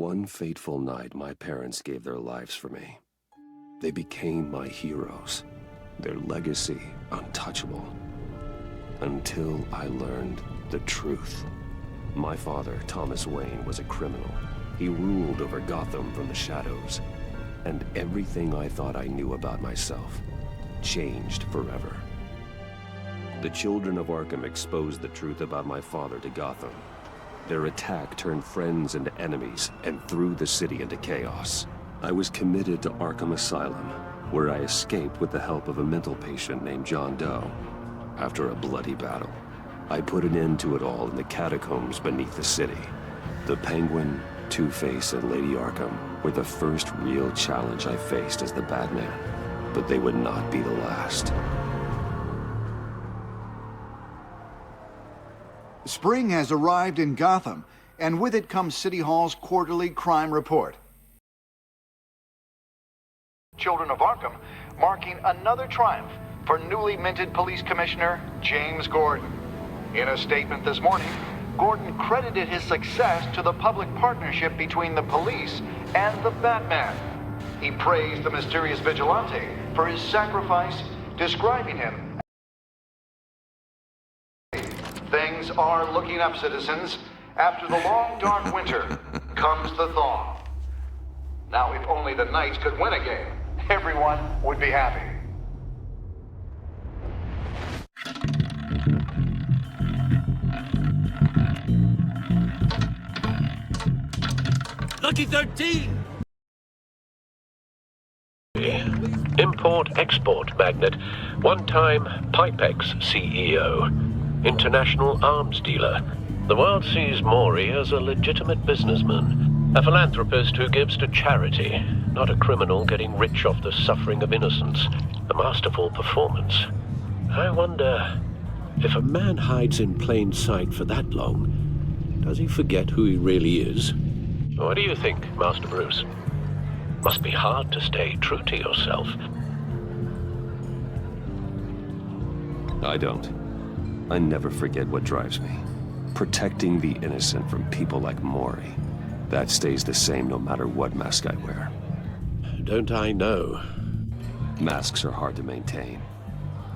one fateful night, my parents gave their lives for me. They became my heroes, their legacy untouchable. Until I learned the truth. My father, Thomas Wayne, was a criminal. He ruled over Gotham from the shadows. And everything I thought I knew about myself changed forever. The children of Arkham exposed the truth about my father to Gotham. Their attack turned friends into enemies and threw the city into chaos. I was committed to Arkham Asylum, where I escaped with the help of a mental patient named John Doe. After a bloody battle, I put an end to it all in the catacombs beneath the city. The Penguin, Two-Face, and Lady Arkham were the first real challenge I faced as the Batman, but they would not be the last. Spring has arrived in Gotham, and with it comes City Hall's quarterly crime report. Children of Arkham marking another triumph for newly minted Police Commissioner James Gordon. In a statement this morning, Gordon credited his success to the public partnership between the police and the Batman. He praised the mysterious vigilante for his sacrifice, describing him. Things are looking up, citizens. After the long, dark winter comes the thaw. Now, if only the Knights could win a game, everyone would be happy. Lucky 13! Import-export magnate, one-time Pipex CEO, international arms dealer. The world sees Maury as a legitimate businessman, a philanthropist who gives to charity, not a criminal getting rich off the suffering of innocence. A masterful performance. I wonder, if a man hides in plain sight for that long, does he forget who he really is? What do you think, Master Bruce? Must be hard to stay true to yourself. I don't. I never forget what drives me. Protecting the innocent from people like Maury. That stays the same no matter what mask I wear. Don't I know? Masks are hard to maintain.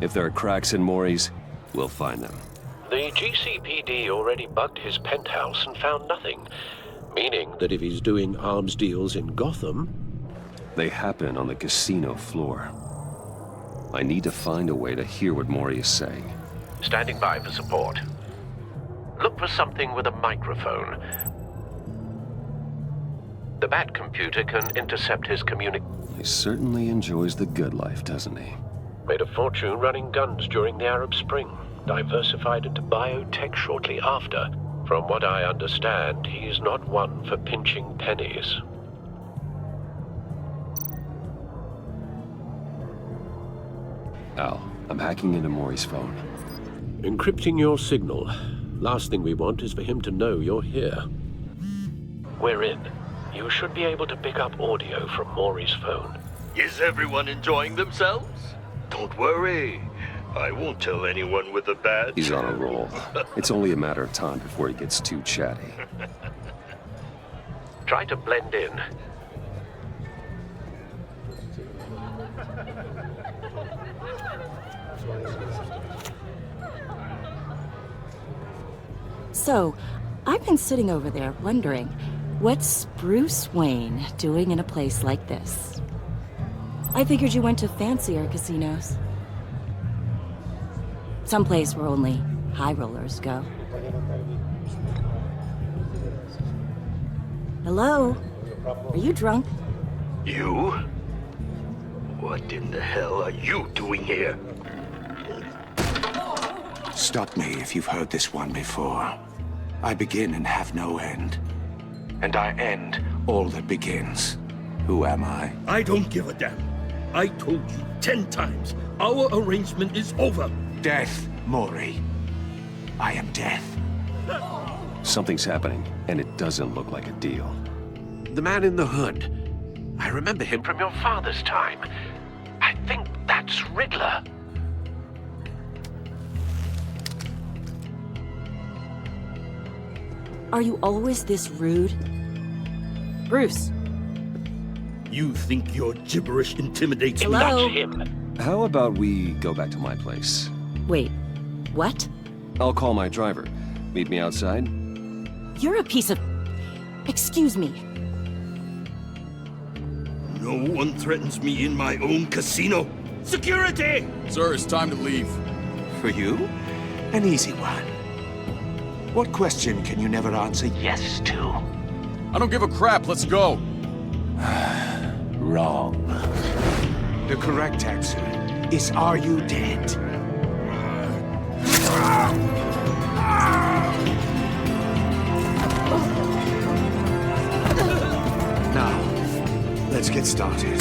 If there are cracks in Maury's, we'll find them. The GCPD already bugged his penthouse and found nothing. Meaning that if he's doing arms deals in Gotham... They happen on the casino floor. I need to find a way to hear what Maury is saying. Standing by for support. Look for something with a microphone. The Bat computer can intercept his He certainly enjoys the good life, doesn't he? Made a fortune running guns during the Arab Spring. Diversified into biotech shortly after. From what I understand, he's not one for pinching pennies. Al, I'm hacking into Maury's phone. Encrypting your signal. Last thing we want is for him to know you're here. We're in. You should be able to pick up audio from Maury's phone. Is everyone enjoying themselves? Don't worry. I won't tell anyone with a badge. He's on a roll. It's only a matter of time before he gets too chatty. Try to blend in. So, I've been sitting over there wondering, what's Bruce Wayne doing in a place like this? I figured you went to fancier casinos. Someplace where only high rollers go. Hello? Are you drunk? You? What in the hell are you doing here? Stop me if you've heard this one before. I begin and have no end. And I end all that begins. Who am I? I don't give a damn. I told you 10 times. Our arrangement is over. Death, Maury. I am death. Something's happening, and it doesn't look like a deal. The man in the hood. I remember him from your father's time. I think that's Riddler. Are you always this rude? Bruce. You think your gibberish intimidates me? Hello? That's him. How about we go back to my place? Wait, what? I'll call my driver. Meet me outside? You're a piece of... Excuse me. No one threatens me in my own casino. Security! Sir, it's time to leave. For you? An easy one. What question can you never answer yes to? I don't give a crap, let's go. Wrong. The correct answer is, are you dead? Now, let's get started.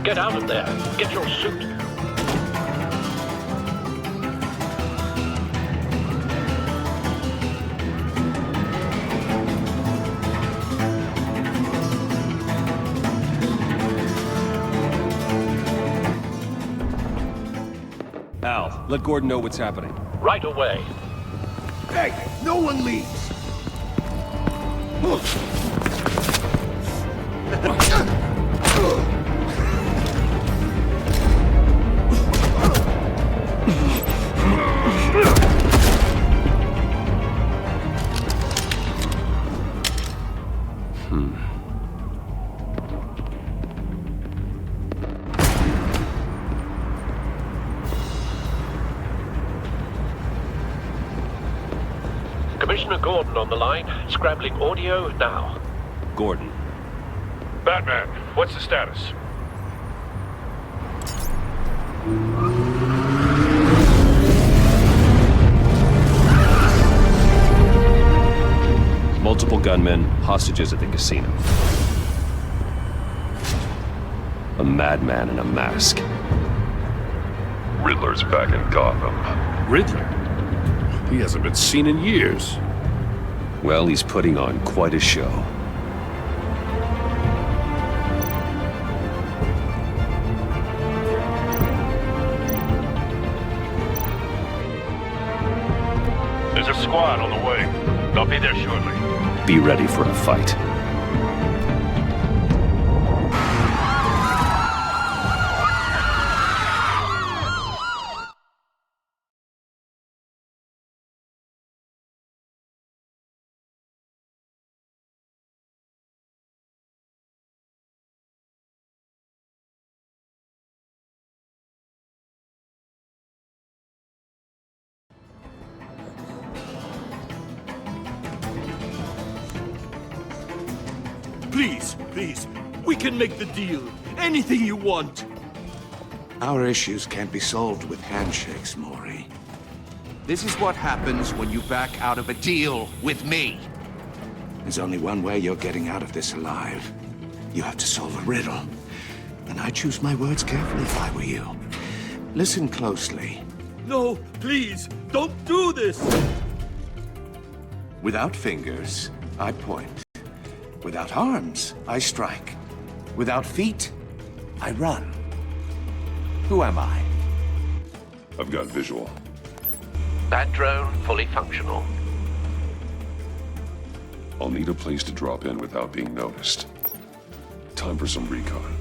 Get out of there. Get your suit. Al, let Gordon know what's happening. Right away. Hey, no one leaves! Commissioner Gordon on the line. Scrambling audio now. Gordon. Batman, what's the status? Multiple gunmen, hostages at the casino. A madman in a mask. Riddler's back in Gotham. Riddler? He hasn't been seen in years. Well, he's putting on quite a show. There's a squad on the way. They'll be there shortly. Be ready for a fight. Please, please, we can make the deal. Anything you want. Our issues can't be solved with handshakes, Maury. This is what happens when you back out of a deal with me. There's only one way you're getting out of this alive. You have to solve a riddle. And I choose my words carefully if I were you. Listen closely. No, please, don't do this! Without fingers, I point. Without arms, I strike. Without feet, I run. Who am I? I've got visual. Bat drone fully functional. I'll need a place to drop in without being noticed. Time for some recon.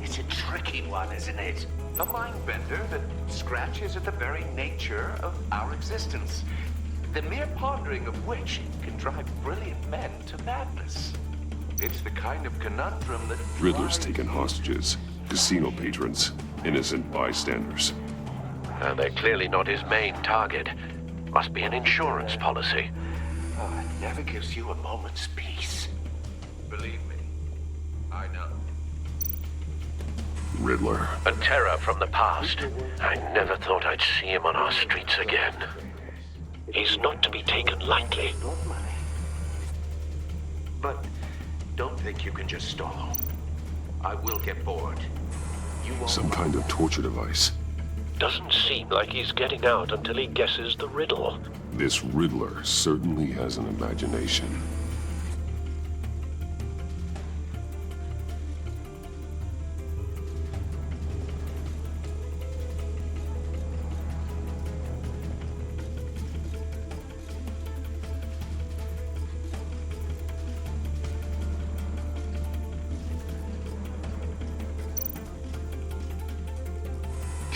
It's a tricky one, isn't it? A mind bender that scratches at the very nature of our existence. The mere pondering of which can drive brilliant men to madness. It's the kind of conundrum that... Riddler's taken hostages. Casino patrons. Innocent bystanders. And they're clearly not his main target. Must be an insurance policy. Oh, it never gives you a moment's peace. Believe me, I know. Riddler. A terror from the past. I never thought I'd see him on our streets again. He's not to be taken lightly. But don't think you can just stall. I will get bored. You won't... Some kind of torture device. Doesn't seem like he's getting out until he guesses the riddle. This Riddler certainly has an imagination.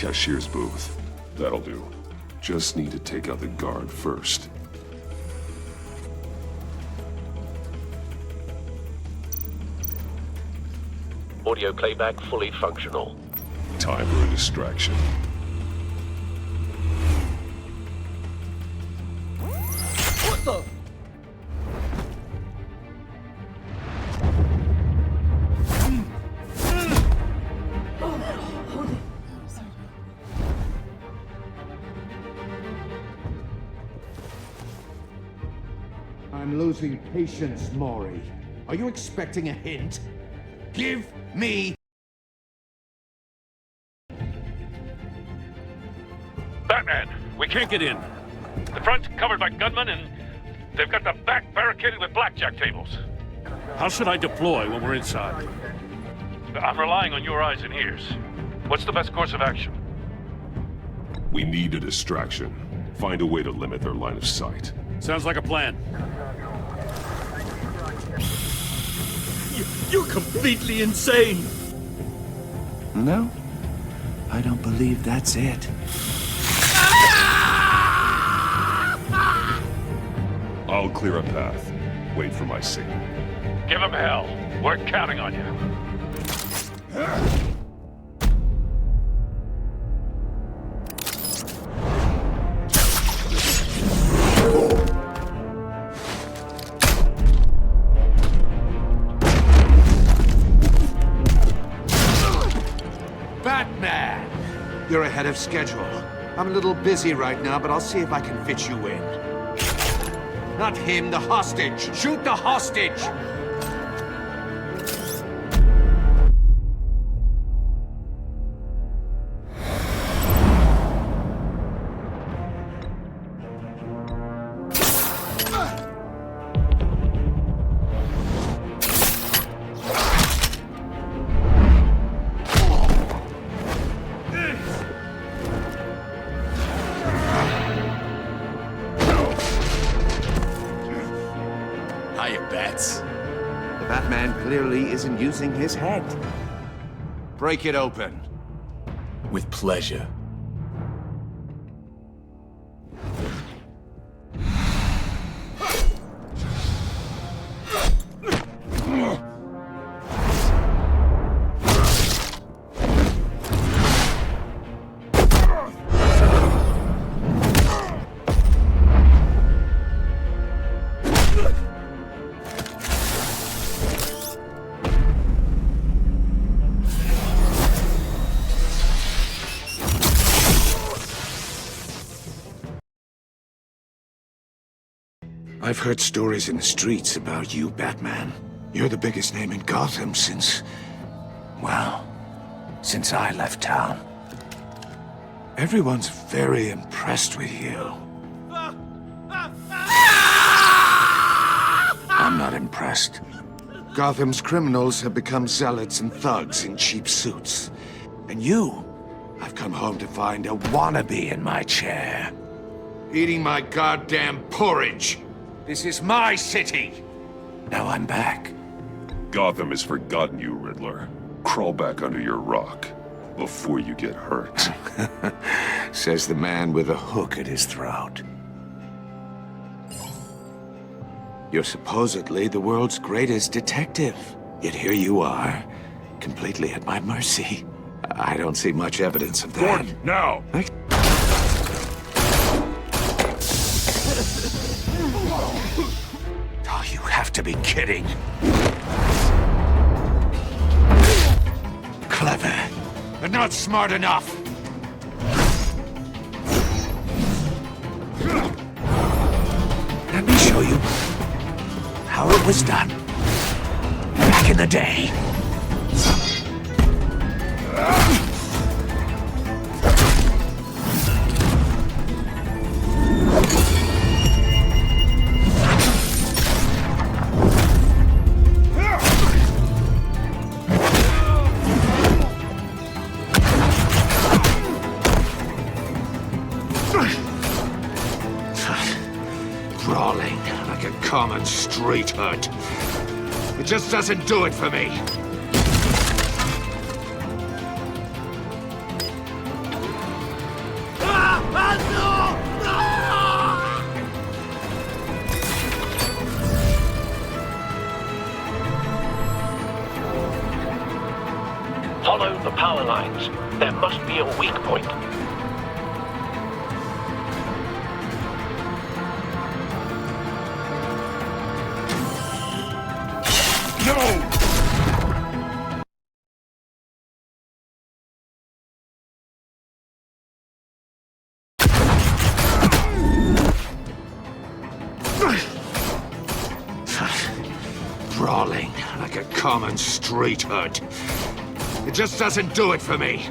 Cashier's booth. That'll do. Just need to take out the guard first. Audio playback fully functional. Time for a distraction. What the? I'm losing patience, Maury. Are you expecting a hint? Give me... Batman, we can't get in. The front's covered by gunmen, and they've got the back barricaded with blackjack tables. How should I deploy when we're inside? I'm relying on your eyes and ears. What's the best course of action? We need a distraction. Find a way to limit their line of sight. Sounds like a plan. You're completely insane! No, I don't believe that's it. I'll clear a path. Wait for my signal. Give them hell. We're counting on you. Batman! You're ahead of schedule. I'm a little busy right now, but I'll see if I can fit you in. Not him, the hostage! Shoot the hostage! The Batman clearly isn't using his head. Break it open. With pleasure. I've heard stories in the streets about you, Batman. You're the biggest name in Gotham since... well, since I left town. Everyone's very impressed with you. I'm not impressed. Gotham's criminals have become zealots and thugs in cheap suits. And you, I've come home to find a wannabe in my chair. Eating my goddamn porridge. This is my city! Now I'm back. Gotham has forgotten you, Riddler. Crawl back under your rock before you get hurt. Says the man with a hook at his throat. You're supposedly the world's greatest detective. Yet here you are, completely at my mercy. I don't see much evidence of that. Gordon, now! Oh, you have to be kidding. Clever, but not smart enough. Let me show you how it was done back in the day. Brawling like a common street hood. It just doesn't do it for me. Follow the power lines. There must be a weak point. No! Brawling like a common street hood. It just doesn't do it for me.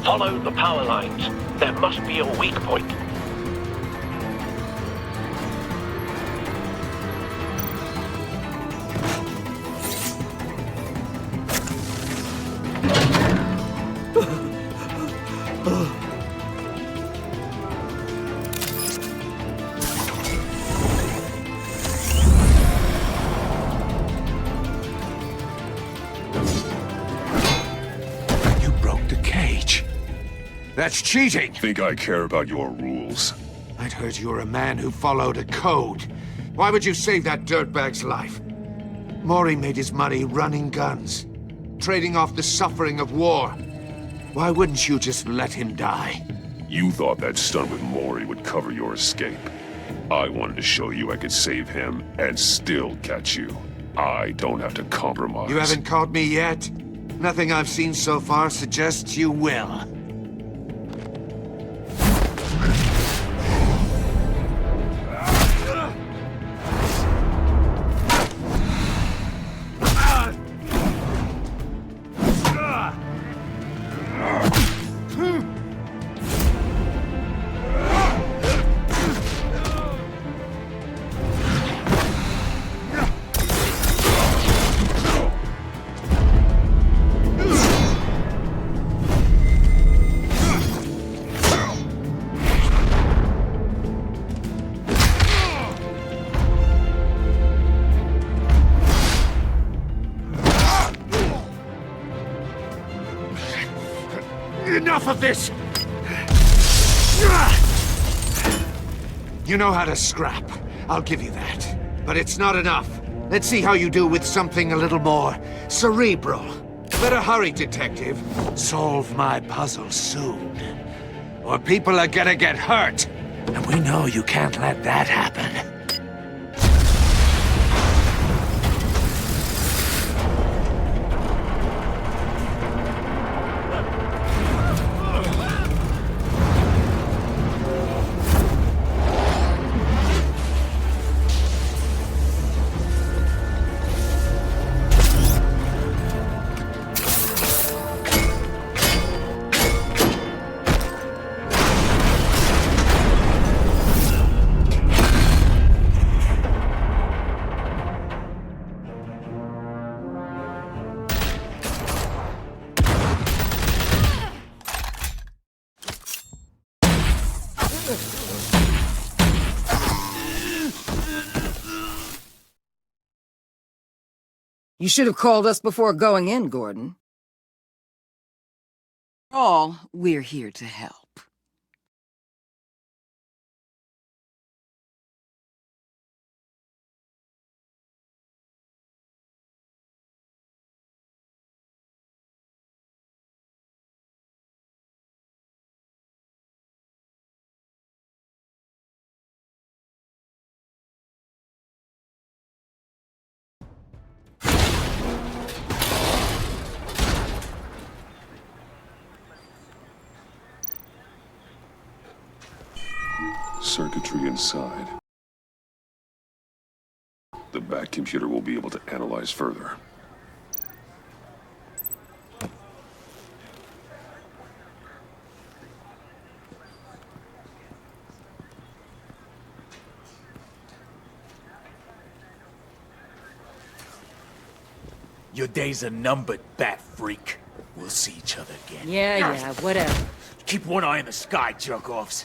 Follow the power lines. There must be a weak point. You broke the cage. That's cheating! Think I care about your rules? I'd heard you were a man who followed a code. Why would you save that dirtbag's life? Mori made his money running guns, trading off the suffering of war. Why wouldn't you just let him die? You thought that stunt with Mori would cover your escape. I wanted to show you I could save him and still catch you. I don't have to compromise. You haven't caught me yet? Nothing I've seen so far suggests you will. Enough of this! You know how to scrap. I'll give you that. But it's not enough. Let's see how you do with something a little more cerebral. Better hurry, detective. Solve my puzzle soon. Or people are gonna get hurt. And we know you can't let that happen. You should have called us before going in, Gordon. We're here to help. Circuitry inside. The back computer will be able to analyze further. Your days are numbered, bat freak. We'll see each other again. Yeah, whatever. Keep one eye in the sky, jerk-offs.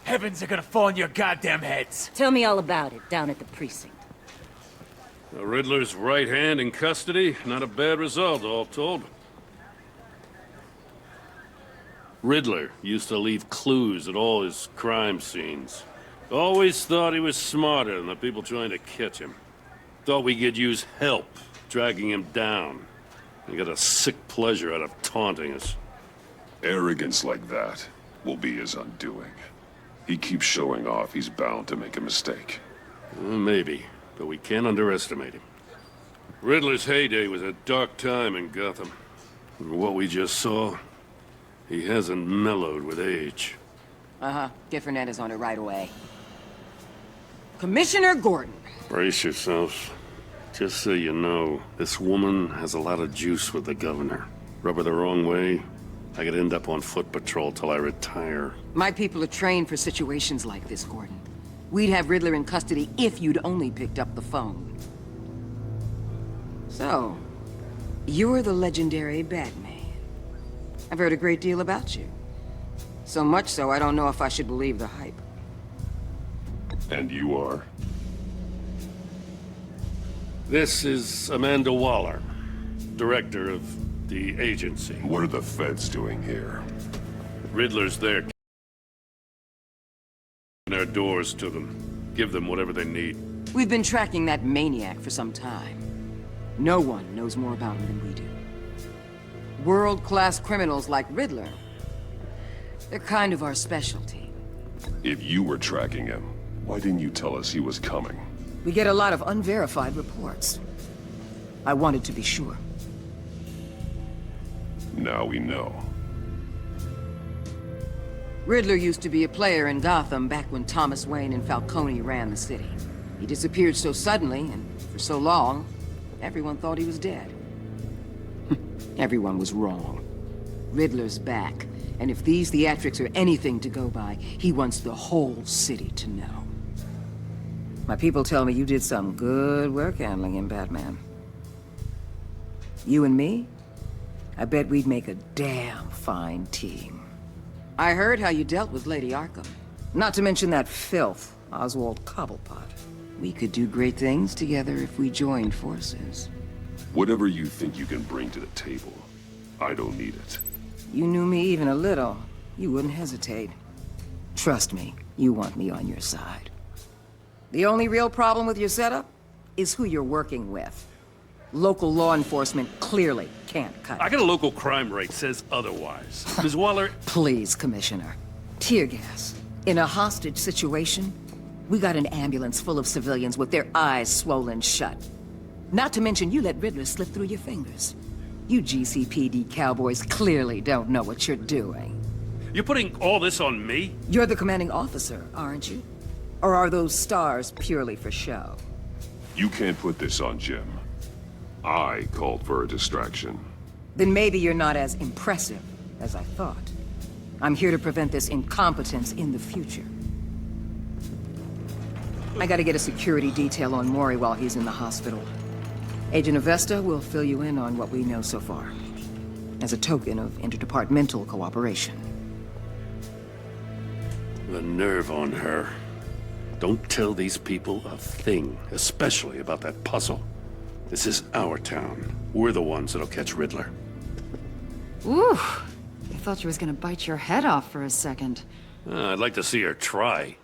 Heavens are gonna fall on your goddamn heads. Tell me all about it down at the precinct. The Riddler's right hand in custody. Not a bad result, all told. Riddler used to leave clues at all his crime scenes. Always thought he was smarter than the people trying to catch him. Thought we could use help dragging him down. He got a sick pleasure out of taunting us. Arrogance like that will be his undoing. He keeps showing off, he's bound to make a mistake. Maybe, but we can't underestimate him. Riddler's heyday was a dark time in Gotham. And what we just saw, he hasn't mellowed with age. Uh-huh. Get Fernandez on it right away. Commissioner Gordon. Brace yourselves. Just so you know, this woman has a lot of juice with the governor. Rub her the wrong way, I could end up on foot patrol till I retire. My people are trained for situations like this, Gordon. We'd have Riddler in custody if you'd only picked up the phone. So, you're the legendary Batman. I've heard a great deal about you. So much so, I don't know if I should believe the hype. And you are? This is Amanda Waller, director of the agency. What are the feds doing here? Riddler's there. Open our doors to them. Give them whatever they need. We've been tracking that maniac for some time. No one knows more about him than we do. World-class criminals like Riddler. They're kind of our specialty. If you were tracking him, why didn't you tell us he was coming? We get a lot of unverified reports. I wanted to be sure. Now we know. Riddler used to be a player in Gotham back when Thomas Wayne and Falcone ran the city. He disappeared so suddenly, and for so long, everyone thought he was dead. Everyone was wrong. Riddler's back, and if these theatrics are anything to go by, he wants the whole city to know. My people tell me you did some good work handling him, Batman. You and me? I bet we'd make a damn fine team. I heard how you dealt with Lady Arkham. Not to mention that filth, Oswald Cobblepot. We could do great things together if we joined forces. Whatever you think you can bring to the table, I don't need it. You knew me even a little, you wouldn't hesitate. Trust me, you want me on your side. The only real problem with your setup is who you're working with. Local law enforcement clearly can't cut it. I got a local crime rate says otherwise. Ms. Waller... Please, Commissioner. Tear gas. In a hostage situation, we got an ambulance full of civilians with their eyes swollen shut. Not to mention you let Riddler slip through your fingers. You GCPD cowboys clearly don't know what you're doing. You're putting all this on me? You're the commanding officer, aren't you? Or are those stars purely for show? You can't put this on Jim. I called for a distraction. Then maybe you're not as impressive as I thought. I'm here to prevent this incompetence in the future. I gotta get a security detail on Mori while he's in the hospital. Agent Avesta will fill you in on what we know so far, as a token of interdepartmental cooperation. The nerve on her. Don't tell these people a thing, especially about that puzzle. This is our town. We're the ones that'll catch Riddler. Ooh, I thought she was gonna bite your head off for a second. I'd like to see her try.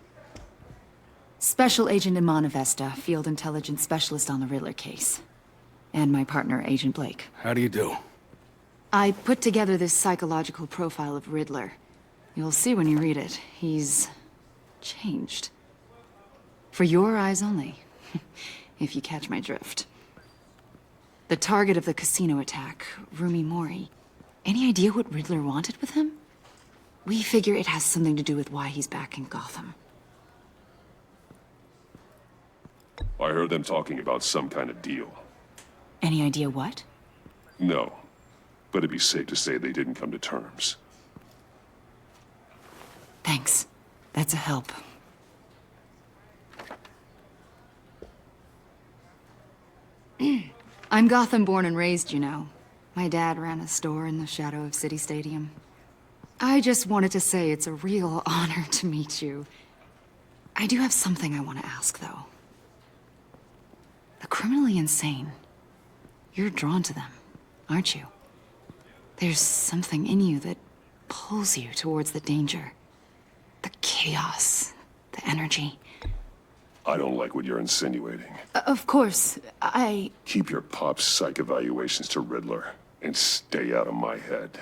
Special Agent Iman Avesta, Field Intelligence Specialist on the Riddler case. And my partner, Agent Blake. How do you do? I put together this psychological profile of Riddler. You'll see when you read it. He's changed. For your eyes only, if you catch my drift. The target of the casino attack, Rumi Mori. Any idea what Riddler wanted with him? We figure it has something to do with why he's back in Gotham. I heard them talking about some kind of deal. Any idea what? No, but it'd be safe to say they didn't come to terms. Thanks. That's a help. I'm Gotham born and raised, you know. My dad ran a store in the shadow of City Stadium. I just wanted to say it's a real honor to meet you. I do have something I want to ask, though. The criminally insane. You're drawn to them, aren't you? There's something in you that pulls you towards the danger. The chaos, the energy. I don't like what you're insinuating. Of course, Keep your pop's psych evaluations to Riddler, and stay out of my head.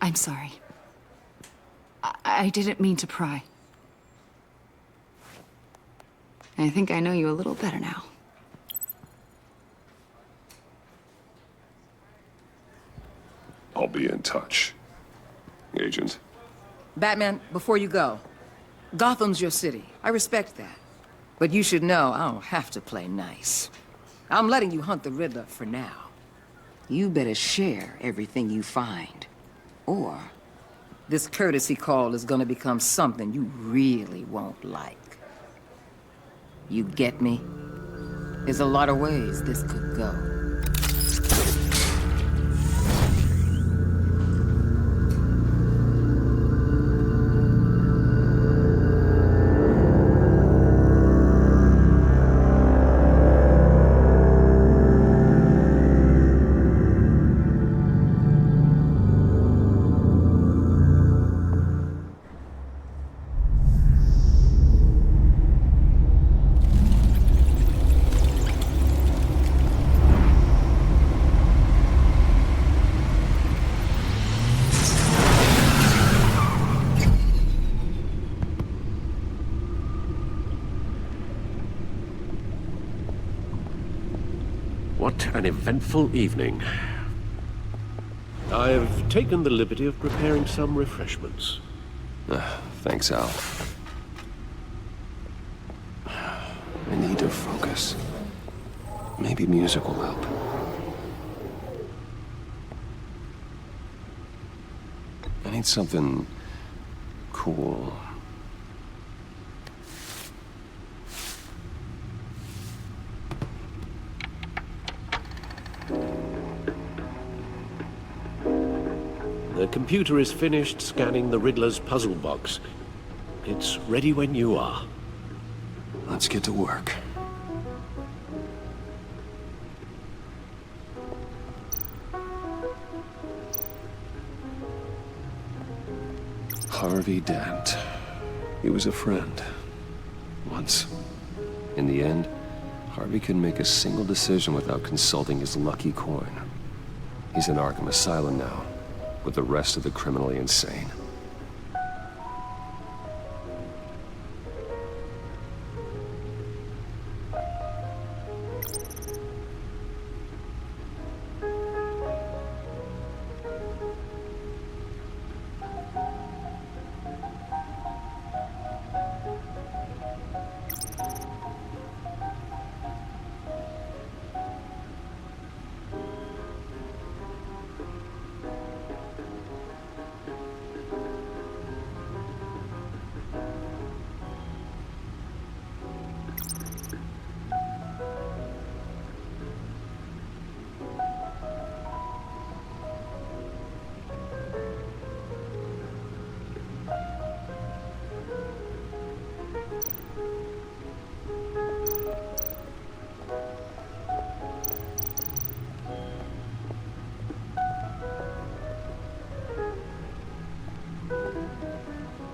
I'm sorry. I didn't mean to pry. I think I know you a little better now. I'll be in touch. Agent. Batman, before you go, Gotham's your city. I respect that. But you should know I don't have to play nice. I'm letting you hunt the Riddler for now. You better share everything you find. Or this courtesy call is gonna become something you really won't like. You get me? There's a lot of ways this could go. What an eventful evening. I've taken the liberty of preparing some refreshments. Thanks, Al. I need to focus. Maybe music will help. I need something cool. The computer is finished scanning the Riddler's puzzle box. It's ready when you are. Let's get to work. Harvey Dent. He was a friend. Once. In the end, Harvey couldn't make a single decision without consulting his lucky coin. He's in Arkham Asylum now, with the rest of the criminally insane.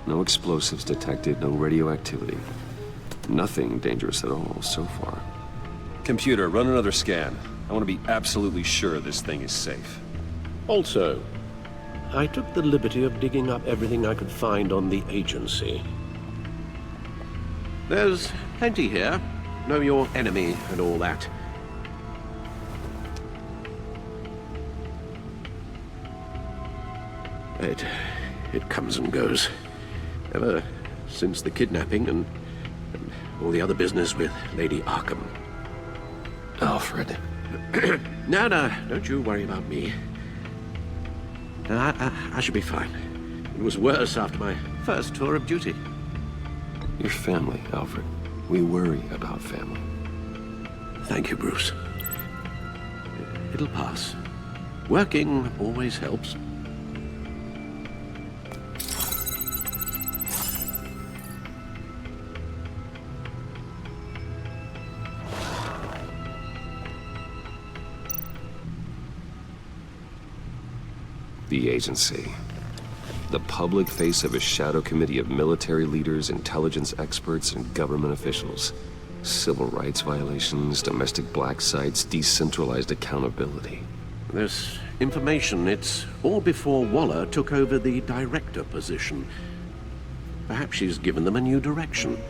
No explosives detected, no radioactivity. Nothing dangerous at all so far. Computer, run another scan. I want to be absolutely sure this thing is safe. Also, I took the liberty of digging up everything I could find on the agency. There's plenty here. Know your enemy and all that. It comes and goes. Ever since the kidnapping and all the other business with Lady Arkham. Alfred. No, don't you worry about me. I should be fine. It was worse after my first tour of duty. Your family, Alfred. We worry about family. Thank you, Bruce. It'll pass. Working always helps. The agency. The public face of a shadow committee of military leaders, intelligence experts, and government officials. Civil rights violations, domestic black sites, decentralized accountability. This information, it's all before Waller took over the director position. Perhaps she's given them a new direction.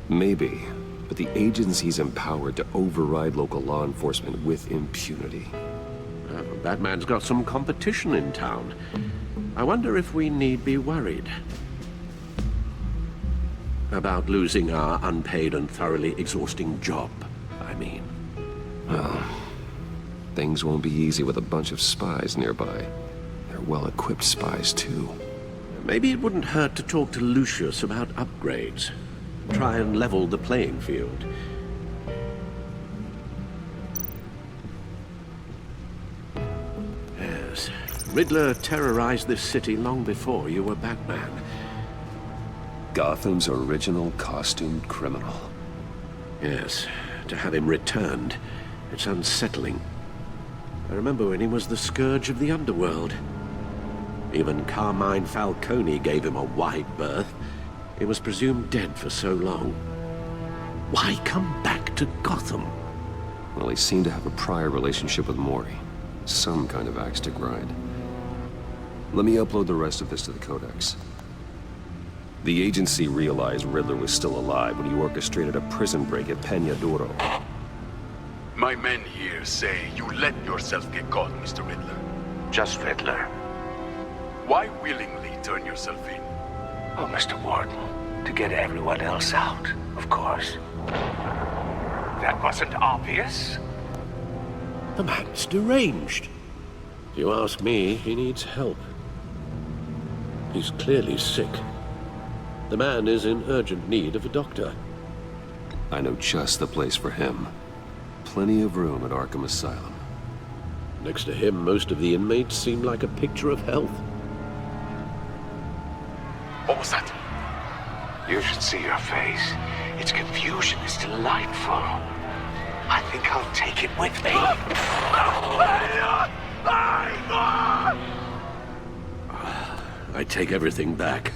Maybe, but the agency's empowered to override local law enforcement with impunity. Batman's got some competition in town. I wonder if we need be worried about losing our unpaid and thoroughly exhausting job, I mean. Well, things won't be easy with a bunch of spies nearby. They're well-equipped spies, too. Maybe it wouldn't hurt to talk to Lucius about upgrades. Try and level the playing field. Yes, Riddler terrorized this city long before you were Batman. Gotham's original costumed criminal. Yes, to have him returned, it's unsettling. I remember when he was the scourge of the underworld. Even Carmine Falcone gave him a wide berth. He was presumed dead for so long. Why come back to Gotham? Well, he seemed to have a prior relationship with Mori. Some kind of axe to grind. Let me upload the rest of this to the Codex. The agency realized Riddler was still alive when he orchestrated a prison break at Peña Duro. My men here say you let yourself get caught, Mr. Riddler. Just Riddler. Why willingly turn yourself in? Oh, Mr. Warden, to get everyone else out, of course. That wasn't obvious. The man's deranged. If you ask me, he needs help. He's clearly sick. The man is in urgent need of a doctor. I know just the place for him. Plenty of room at Arkham Asylum. Next to him, most of the inmates seem like a picture of health. What was that? You should see your face. Its confusion is delightful. I think I'll take it with me. I take everything back.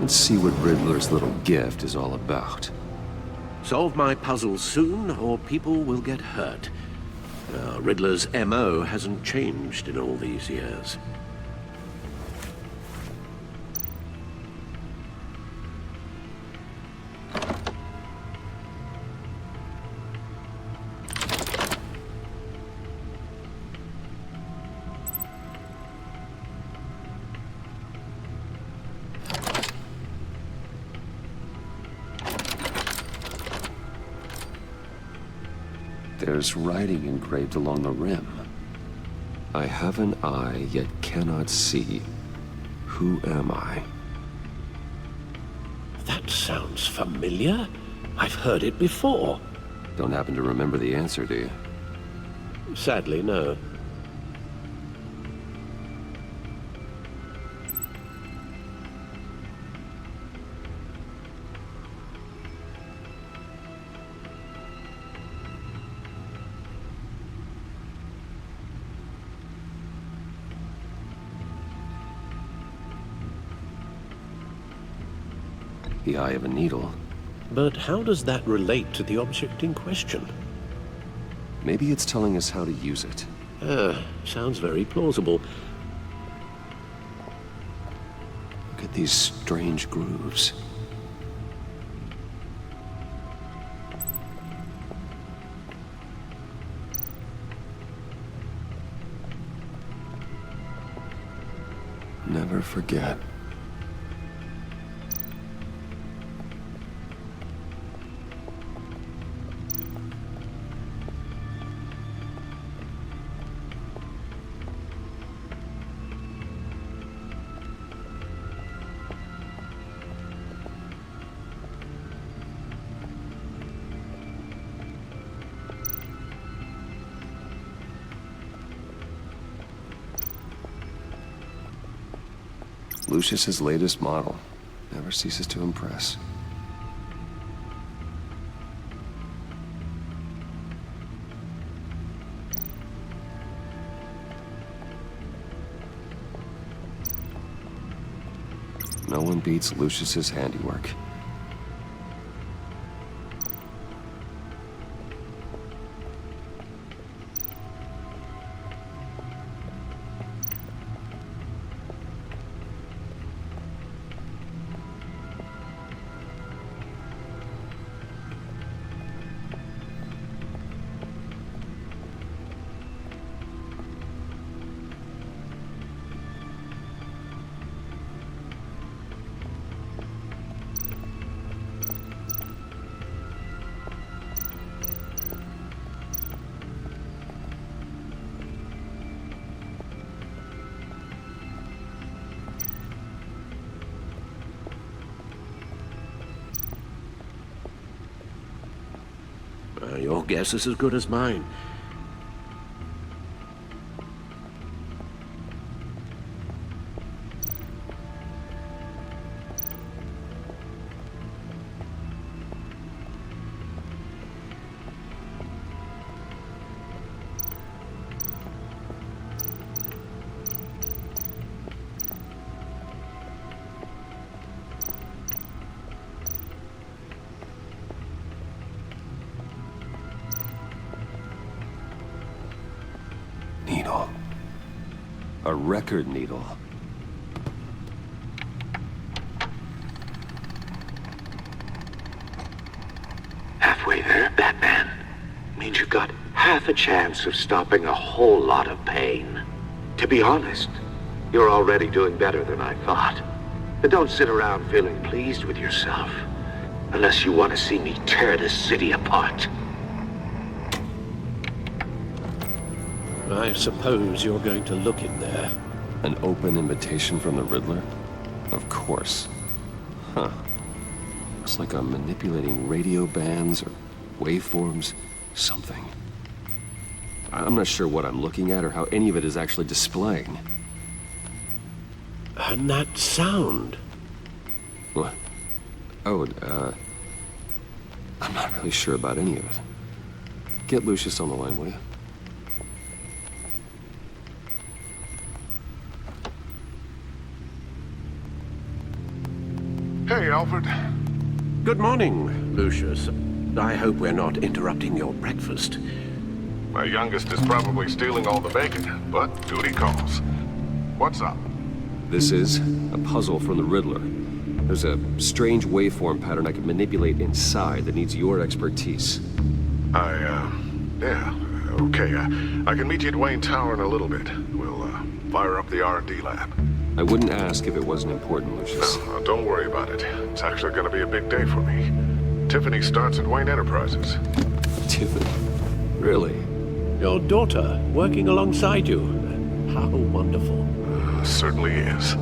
Let's see what Riddler's little gift is all about. Solve my puzzle soon, or people will get hurt. Riddler's MO hasn't changed in all these years. There's writing engraved along the rim. I have an eye, yet cannot see. Who am I? That sounds familiar. I've heard it before. Don't happen to remember the answer, do you? Sadly, no. The eye of a needle. But how does that relate to the object in question? Maybe it's telling us how to use it. Sounds very plausible. Look at these strange grooves. Never forget. Lucius's latest model. Never ceases to impress. No one beats Lucius's handiwork. Your guess is as good as mine. Needle. A record needle. Halfway there, Batman. Means you've got half a chance of stopping a whole lot of pain. To be honest, you're already doing better than I thought. But don't sit around feeling pleased with yourself. Unless you want to see me tear this city apart. I suppose you're going to look in there. An open invitation from the Riddler? Of course. Huh. Looks like I'm manipulating radio bands or waveforms. Something. I'm not sure what I'm looking at or how any of it is actually displaying. And that sound? What? Oh, I'm not really sure about any of it. Get Lucius on the line, will you? Alfred. Good morning, Lucius. I hope we're not interrupting your breakfast. My youngest is probably stealing all the bacon, but duty calls. What's up? This is a puzzle from the Riddler. There's a strange waveform pattern I can manipulate inside that needs your expertise. Yeah, okay. I can meet you at Wayne Tower in a little bit. We'll, fire up the R&D lab. I wouldn't ask if it wasn't important, Lucius. No, don't worry about it. It's actually gonna be a big day for me. Tiffany starts at Wayne Enterprises. Tiffany? Really? Your daughter, working alongside you. How wonderful. Certainly is.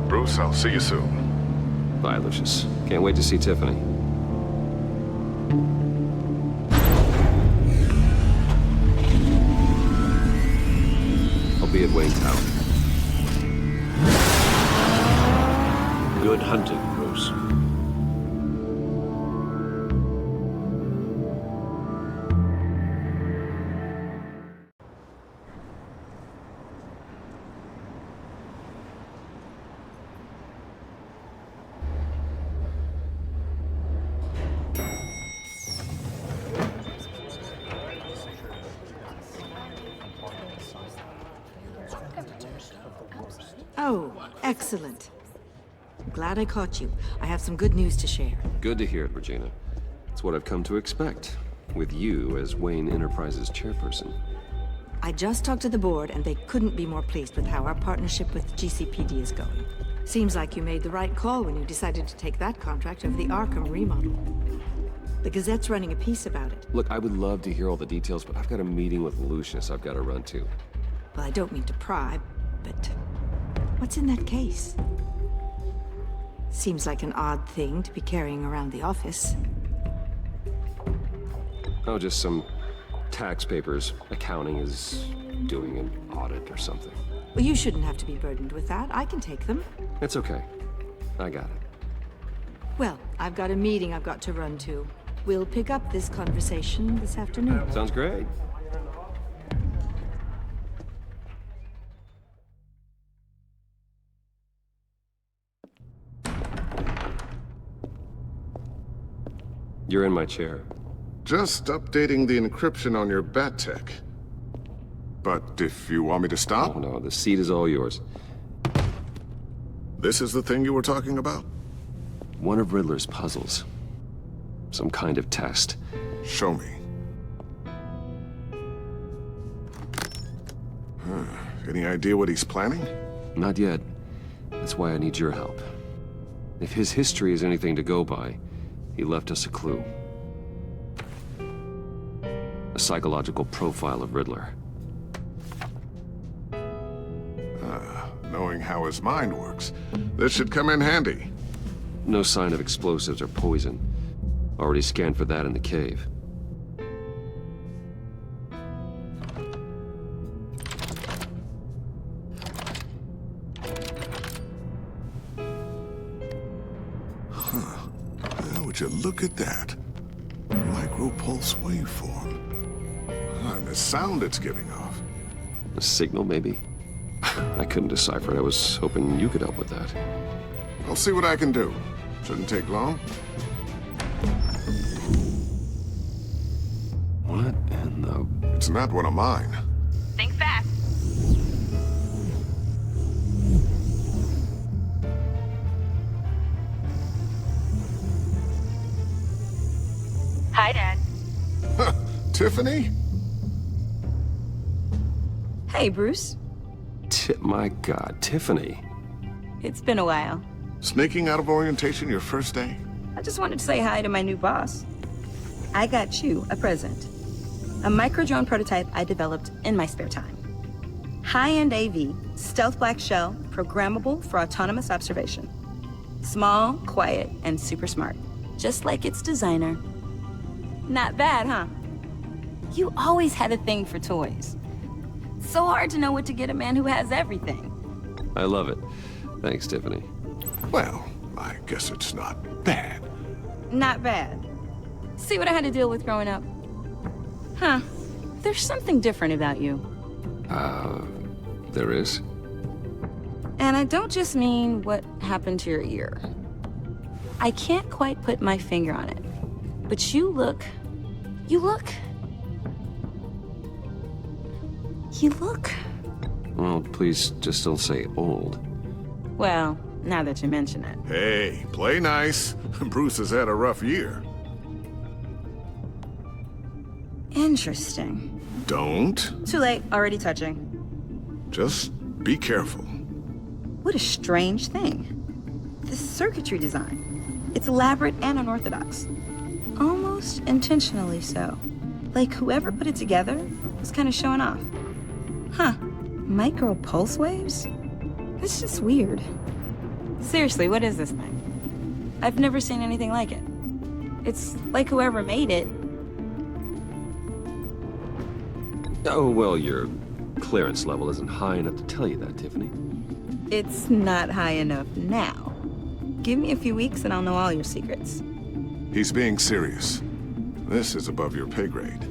Bruce, I'll see you soon. Bye, Lucius. Can't wait to see Tiffany. I'll be at Wayne Tower. Good hunting, Bruce. Oh, excellent. Glad I caught you. I have some good news to share. Good to hear it, Regina. It's what I've come to expect, with you as Wayne Enterprises chairperson. I just talked to the board, and they couldn't be more pleased with how our partnership with GCPD is going. Seems like you made the right call when you decided to take that contract over the Arkham remodel. The Gazette's running a piece about it. Look, I would love to hear all the details, but I've got a meeting with Lucius I've got to run to. Well, I don't mean to pry, but what's in that case? Seems like an odd thing to be carrying around the office. Oh, just some tax papers. Accounting is doing an audit or something. Well, you shouldn't have to be burdened with that. I can take them. It's okay. I got it. Well, I've got a meeting I've got to run to. We'll pick up this conversation this afternoon. Sounds great. You're in my chair. Just updating the encryption on your Bat-Tech. But if you want me to stop? Oh, no, the seat is all yours. This is the thing you were talking about? One of Riddler's puzzles. Some kind of test. Show me. Any idea what he's planning? Not yet. That's why I need your help. If his history is anything to go by, he left us a clue. A psychological profile of Riddler. Knowing how his mind works, this should come in handy. No sign of explosives or poison. Already scanned for that in the cave. Would you look at that? Micropulse waveform. And the sound it's giving off. A signal, maybe? I couldn't decipher it. I was hoping you could help with that. I'll see what I can do. Shouldn't take long. What in the... It's not one of mine. Think fast. Hi, Dad. Tiffany? Hey, Bruce. My God, Tiffany. It's been a while. Sneaking out of orientation your first day? I just wanted to say hi to my new boss. I got you a present. A micro-drone prototype I developed in my spare time. High-end AV, stealth black shell, programmable for autonomous observation. Small, quiet, and super smart. Just like its designer. Not bad, huh? You always had a thing for toys. So hard to know what to get a man who has everything. I love it. Thanks, Tiffany. Well, I guess it's not bad. Not bad. See what I had to deal with growing up? Huh. There's something different about you. There is? And I don't just mean what happened to your ear. I can't quite put my finger on it, but you look... Well, please just don't say old. Well, now that you mention it. Hey, play nice. Bruce has had a rough year. Interesting. Don't. Too late, already touching. Just be careful. What a strange thing. The circuitry design. It's elaborate and unorthodox. Almost intentionally so. Like whoever put it together was kind of showing off. Huh. Micro pulse waves? That's just weird. Seriously, what is this thing? I've never seen anything like it. It's like whoever made it. Oh, well, your clearance level isn't high enough to tell you that, Tiffany. It's not high enough now. Give me a few weeks and I'll know all your secrets. He's being serious. This is above your pay grade.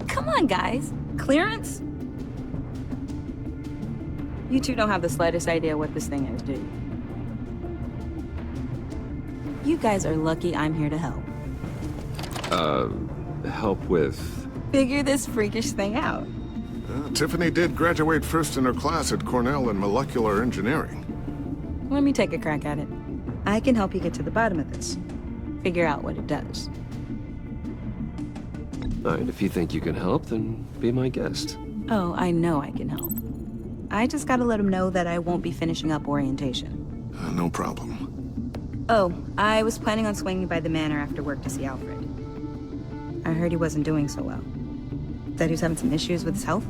Come on, guys. Clearance? You two don't have the slightest idea what this thing is, do you? You guys are lucky I'm here to help. Help with... Figure this freakish thing out. Tiffany did graduate first in her class at Cornell in molecular engineering. Let me take a crack at it. I can help you get to the bottom of this. Figure out what it does. All right, if you think you can help, then be my guest. Oh, I know I can help. I just gotta let him know that I won't be finishing up orientation. No problem. Oh, I was planning on swinging by the manor after work to see Alfred. I heard he wasn't doing so well. That he was having some issues with his health?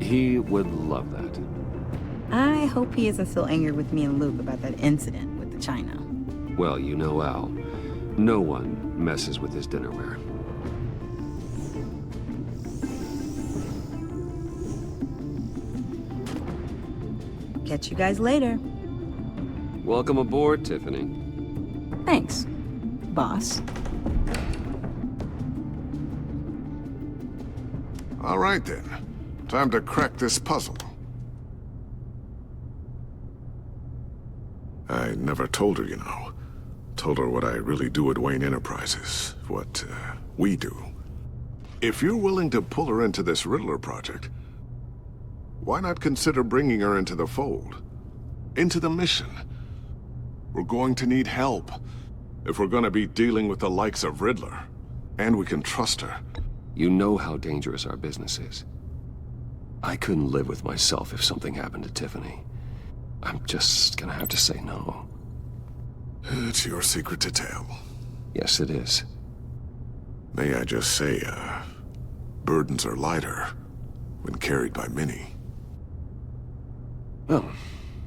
He would love that. I hope he isn't still angry with me and Luke about that incident with the china. Well, you know Al. No one messes with his dinnerware. Catch you guys later. Welcome aboard, Tiffany. Thanks, boss. All right, then. Time to crack this puzzle. I never told her, you know. Told her what I really do at Wayne Enterprises. What, we do. If you're willing to pull her into this Riddler project, why not consider bringing her into the fold? Into the mission? We're going to need help. If we're gonna be dealing with the likes of Riddler. And we can trust her. You know how dangerous our business is. I couldn't live with myself if something happened to Tiffany. I'm just gonna have to say no. It's your secret to tell. Yes, it is. May I just say, burdens are lighter when carried by many. Well,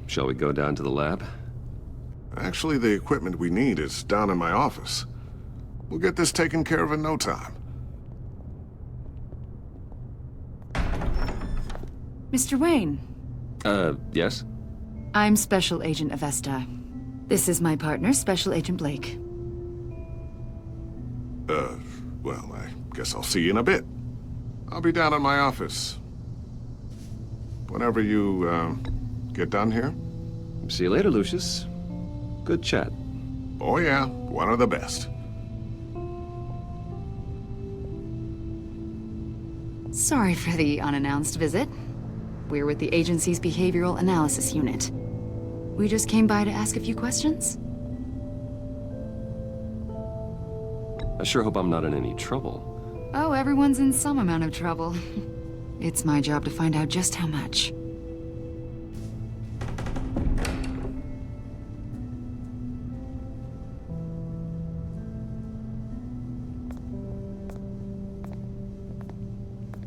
shall we go down to the lab? Actually, the equipment we need is down in my office. We'll get this taken care of in no time. Mr. Wayne. Yes? I'm Special Agent Avesta. This is my partner, Special Agent Blake. Well, I guess I'll see you in a bit. I'll be down in my office. Whenever you, get done here. See you later, Lucius. Good chat. Oh yeah, one of the best. Sorry for the unannounced visit. We're with the agency's Behavioral Analysis Unit. We just came by to ask a few questions. I sure hope I'm not in any trouble. Oh, everyone's in some amount of trouble. It's my job to find out just how much.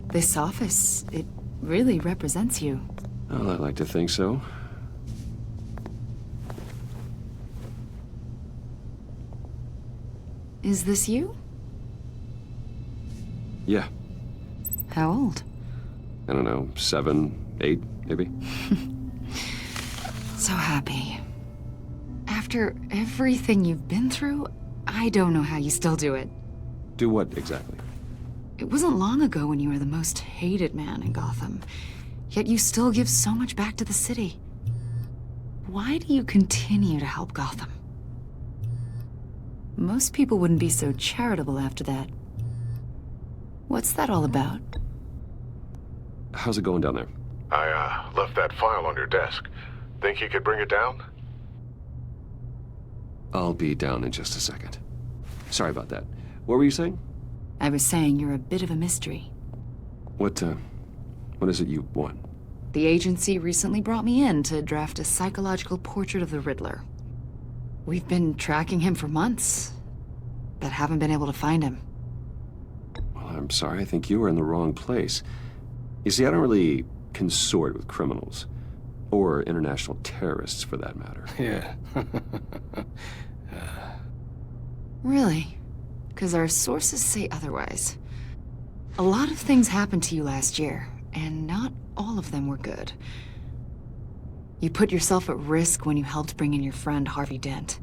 This office, it really represents you. Well, I'd like to think so. Is this you? Yeah. How old? I don't know, 7, 8, maybe? So happy. After everything you've been through, I don't know how you still do it. Do what, exactly? It wasn't long ago when you were the most hated man in Gotham. Yet you still give so much back to the city. why do you continue to help Gotham? Most people wouldn't be so charitable after that. What's that all about? How's it going down there? I left that file on your desk. Think you could bring it down? I'll be down in just a second. Sorry about that. What were you saying? I was saying you're a bit of a mystery. What is it you want? The agency recently brought me in to draft a psychological portrait of the Riddler. We've been tracking him for months, but haven't been able to find him. Well, I'm sorry. I think you were in the wrong place. You see, I don't really consort with criminals. Or international terrorists, for that matter. Yeah. Really? Because our sources say otherwise. A lot of things happened to you last year, and not all of them were good. You put yourself at risk when you helped bring in your friend Harvey Dent.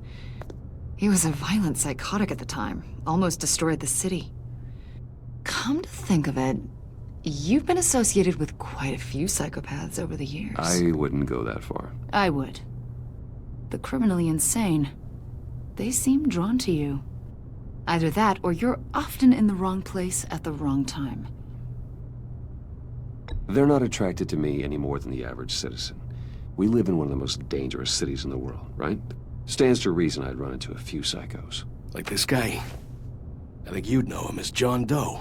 He was a violent psychotic at the time, almost destroyed the city. Come to think of it, you've been associated with quite a few psychopaths over the years. I wouldn't go that far. I would. The criminally insane. They seem drawn to you. Either that, or you're often in the wrong place at the wrong time. They're not attracted to me any more than the average citizen. We live in one of the most dangerous cities in the world, right? Stands to reason I'd run into a few psychos. Like this guy. I think you'd know him as John Doe.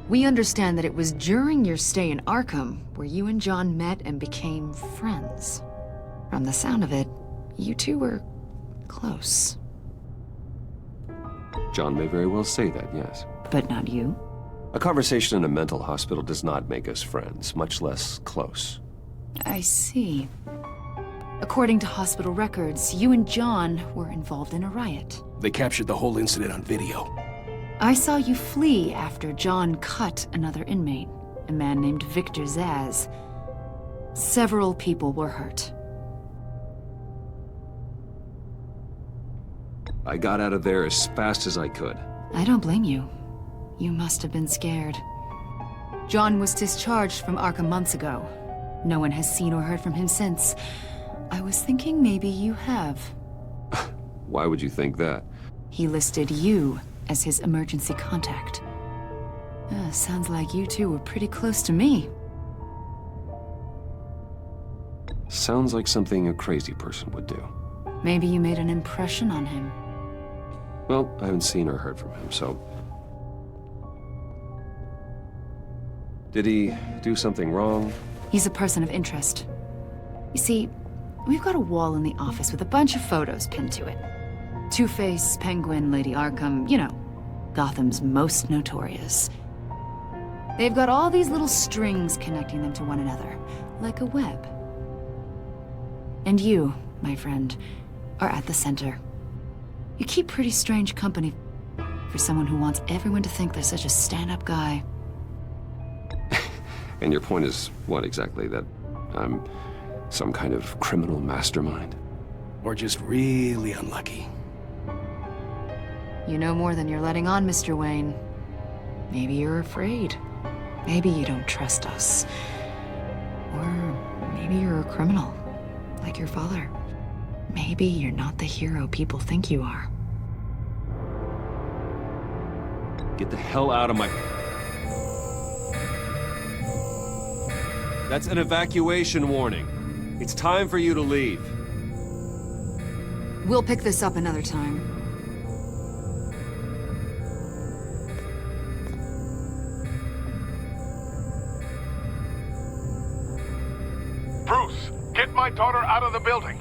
We understand that it was during your stay in Arkham where you and John met and became friends. From the sound of it, you two were close. John may very well say that, yes. But not you? A conversation in a mental hospital does not make us friends, much less close. I see. According to hospital records, you and John were involved in a riot. They captured the whole incident on video. I saw you flee after John cut another inmate, a man named Victor Zsasz. Several people were hurt. I got out of there as fast as I could. I don't blame you. You must have been scared. John was discharged from Arkham months ago. No one has seen or heard from him since. I was thinking maybe you have. Why would you think that? He listed you as his emergency contact. Sounds like you two were pretty close to me. Sounds like something a crazy person would do. Maybe you made an impression on him. Well, I haven't seen or heard from him, so... Did he do something wrong? He's a person of interest. You see, we've got a wall in the office with a bunch of photos pinned to it. Two-Face, Penguin, Lady Arkham, you know, Gotham's most notorious. They've got all these little strings connecting them to one another, like a web. And you, my friend, are at the center. You keep pretty strange company for someone who wants everyone to think they're such a stand-up guy. And your point is what exactly? That I'm some kind of criminal mastermind? Or just really unlucky? You know more than you're letting on, Mr. Wayne. Maybe you're afraid. Maybe you don't trust us. Or maybe you're a criminal, like your father. Maybe you're not the hero people think you are. Get the hell out of my... That's an evacuation warning. It's time for you to leave. We'll pick this up another time. Bruce, get my daughter out of the building.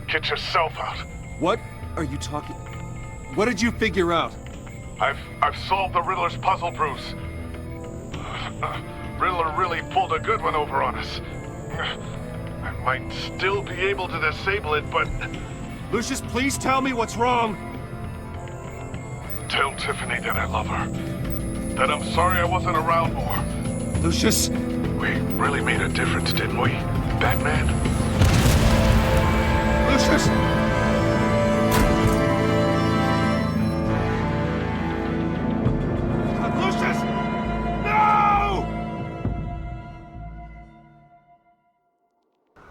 Get yourself out. What are you talking... What did you figure out? I've solved the Riddler's puzzle, Bruce. Riddler really pulled a good one over on us. I might still be able to disable it, but... Lucius, please tell me what's wrong! Tell Tiffany that I love her. That I'm sorry I wasn't around more. Lucius! We really made a difference, didn't we, Batman? Lucius! Lucius! No!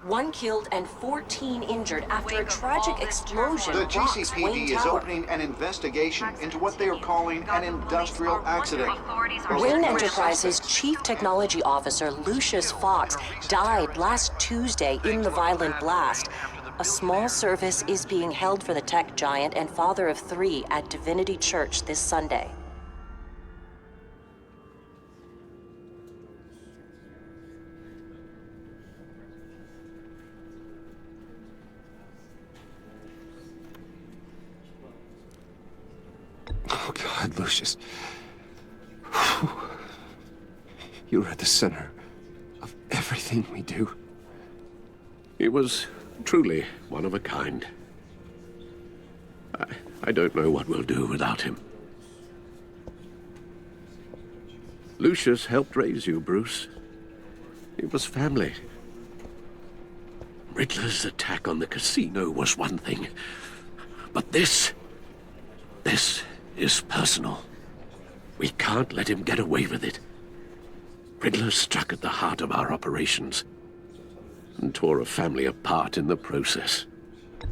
1 killed and 14 injured after a tragic explosion. The rocks GCPD Wayne is Tower. opening an investigation into what they are calling an industrial accident. Wayne Enterprises' Chief Technology Officer Lucius Fox died last Tuesday in the violent blast. A small service is being held for the tech giant and father of 3 at Divinity Church this Sunday. Oh, God, Lucius. You're at the center of everything we do. He was truly one of a kind. I don't know what we'll do without him. Lucius helped raise you, Bruce. It was family. Riddler's attack on the casino was one thing, but this is personal. We can't let him get away with it. Riddler struck at the heart of our operations and tore a family apart in the process.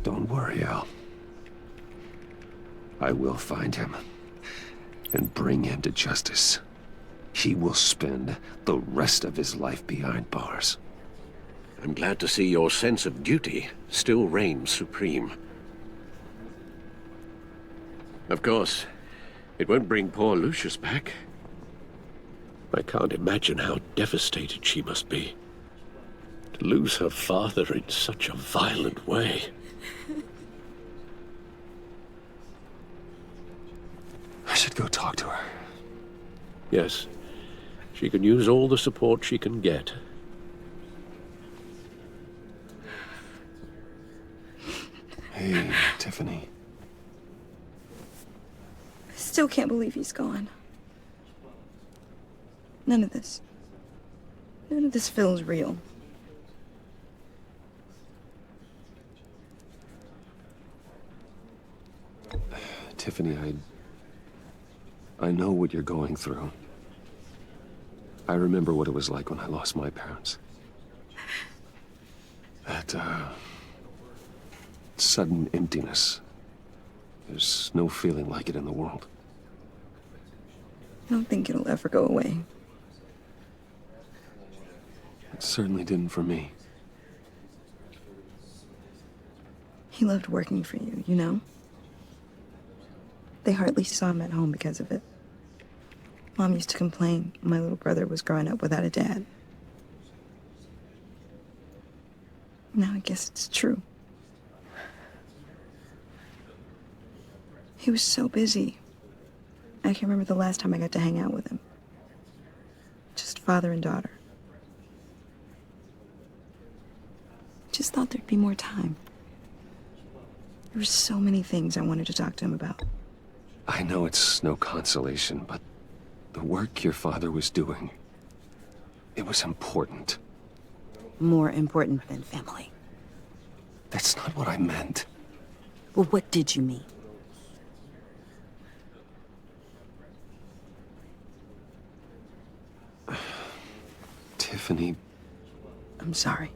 Don't worry, Al. I will find him and bring him to justice. He will spend the rest of his life behind bars. I'm glad to see your sense of duty still reigns supreme. Of course, it won't bring poor Lucius back. I can't imagine how devastated she must be. To lose her father in such a violent way. I should go talk to her. Yes, she can use all the support she can get. Hey, Tiffany. I still can't believe he's gone. None of this feels real. Tiffany, I know what you're going through. I remember what it was like when I lost my parents. That, sudden emptiness. There's no feeling like it in the world. I don't think it'll ever go away. It certainly didn't for me. He loved working for you, you know? They hardly saw him at home because of it. Mom used to complain my little brother was growing up without a dad. Now I guess it's true. He was so busy. I can't remember the last time I got to hang out with him. Just father and daughter. Just thought there'd be more time. There were so many things I wanted to talk to him about. I know it's no consolation, but the work your father was doing, it was important. More important than family. That's not what I meant. Well, what did you mean? Tiffany. I'm sorry.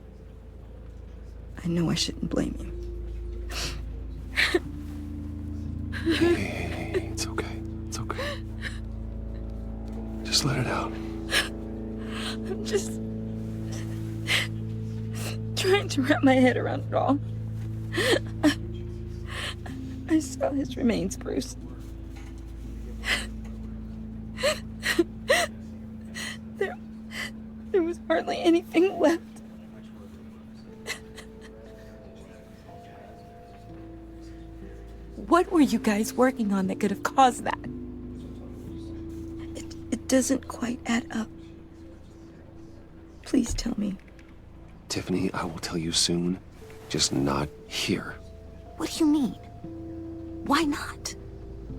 I know I shouldn't blame you. Hey, it's okay. It's okay. Just let it out. I'm just trying to wrap my head around it all. I saw his remains, Bruce. There was hardly anything left. What were you guys working on that could have caused that? It doesn't quite add up. Please tell me. Tiffany, I will tell you soon. Just not here. What do you mean? Why not?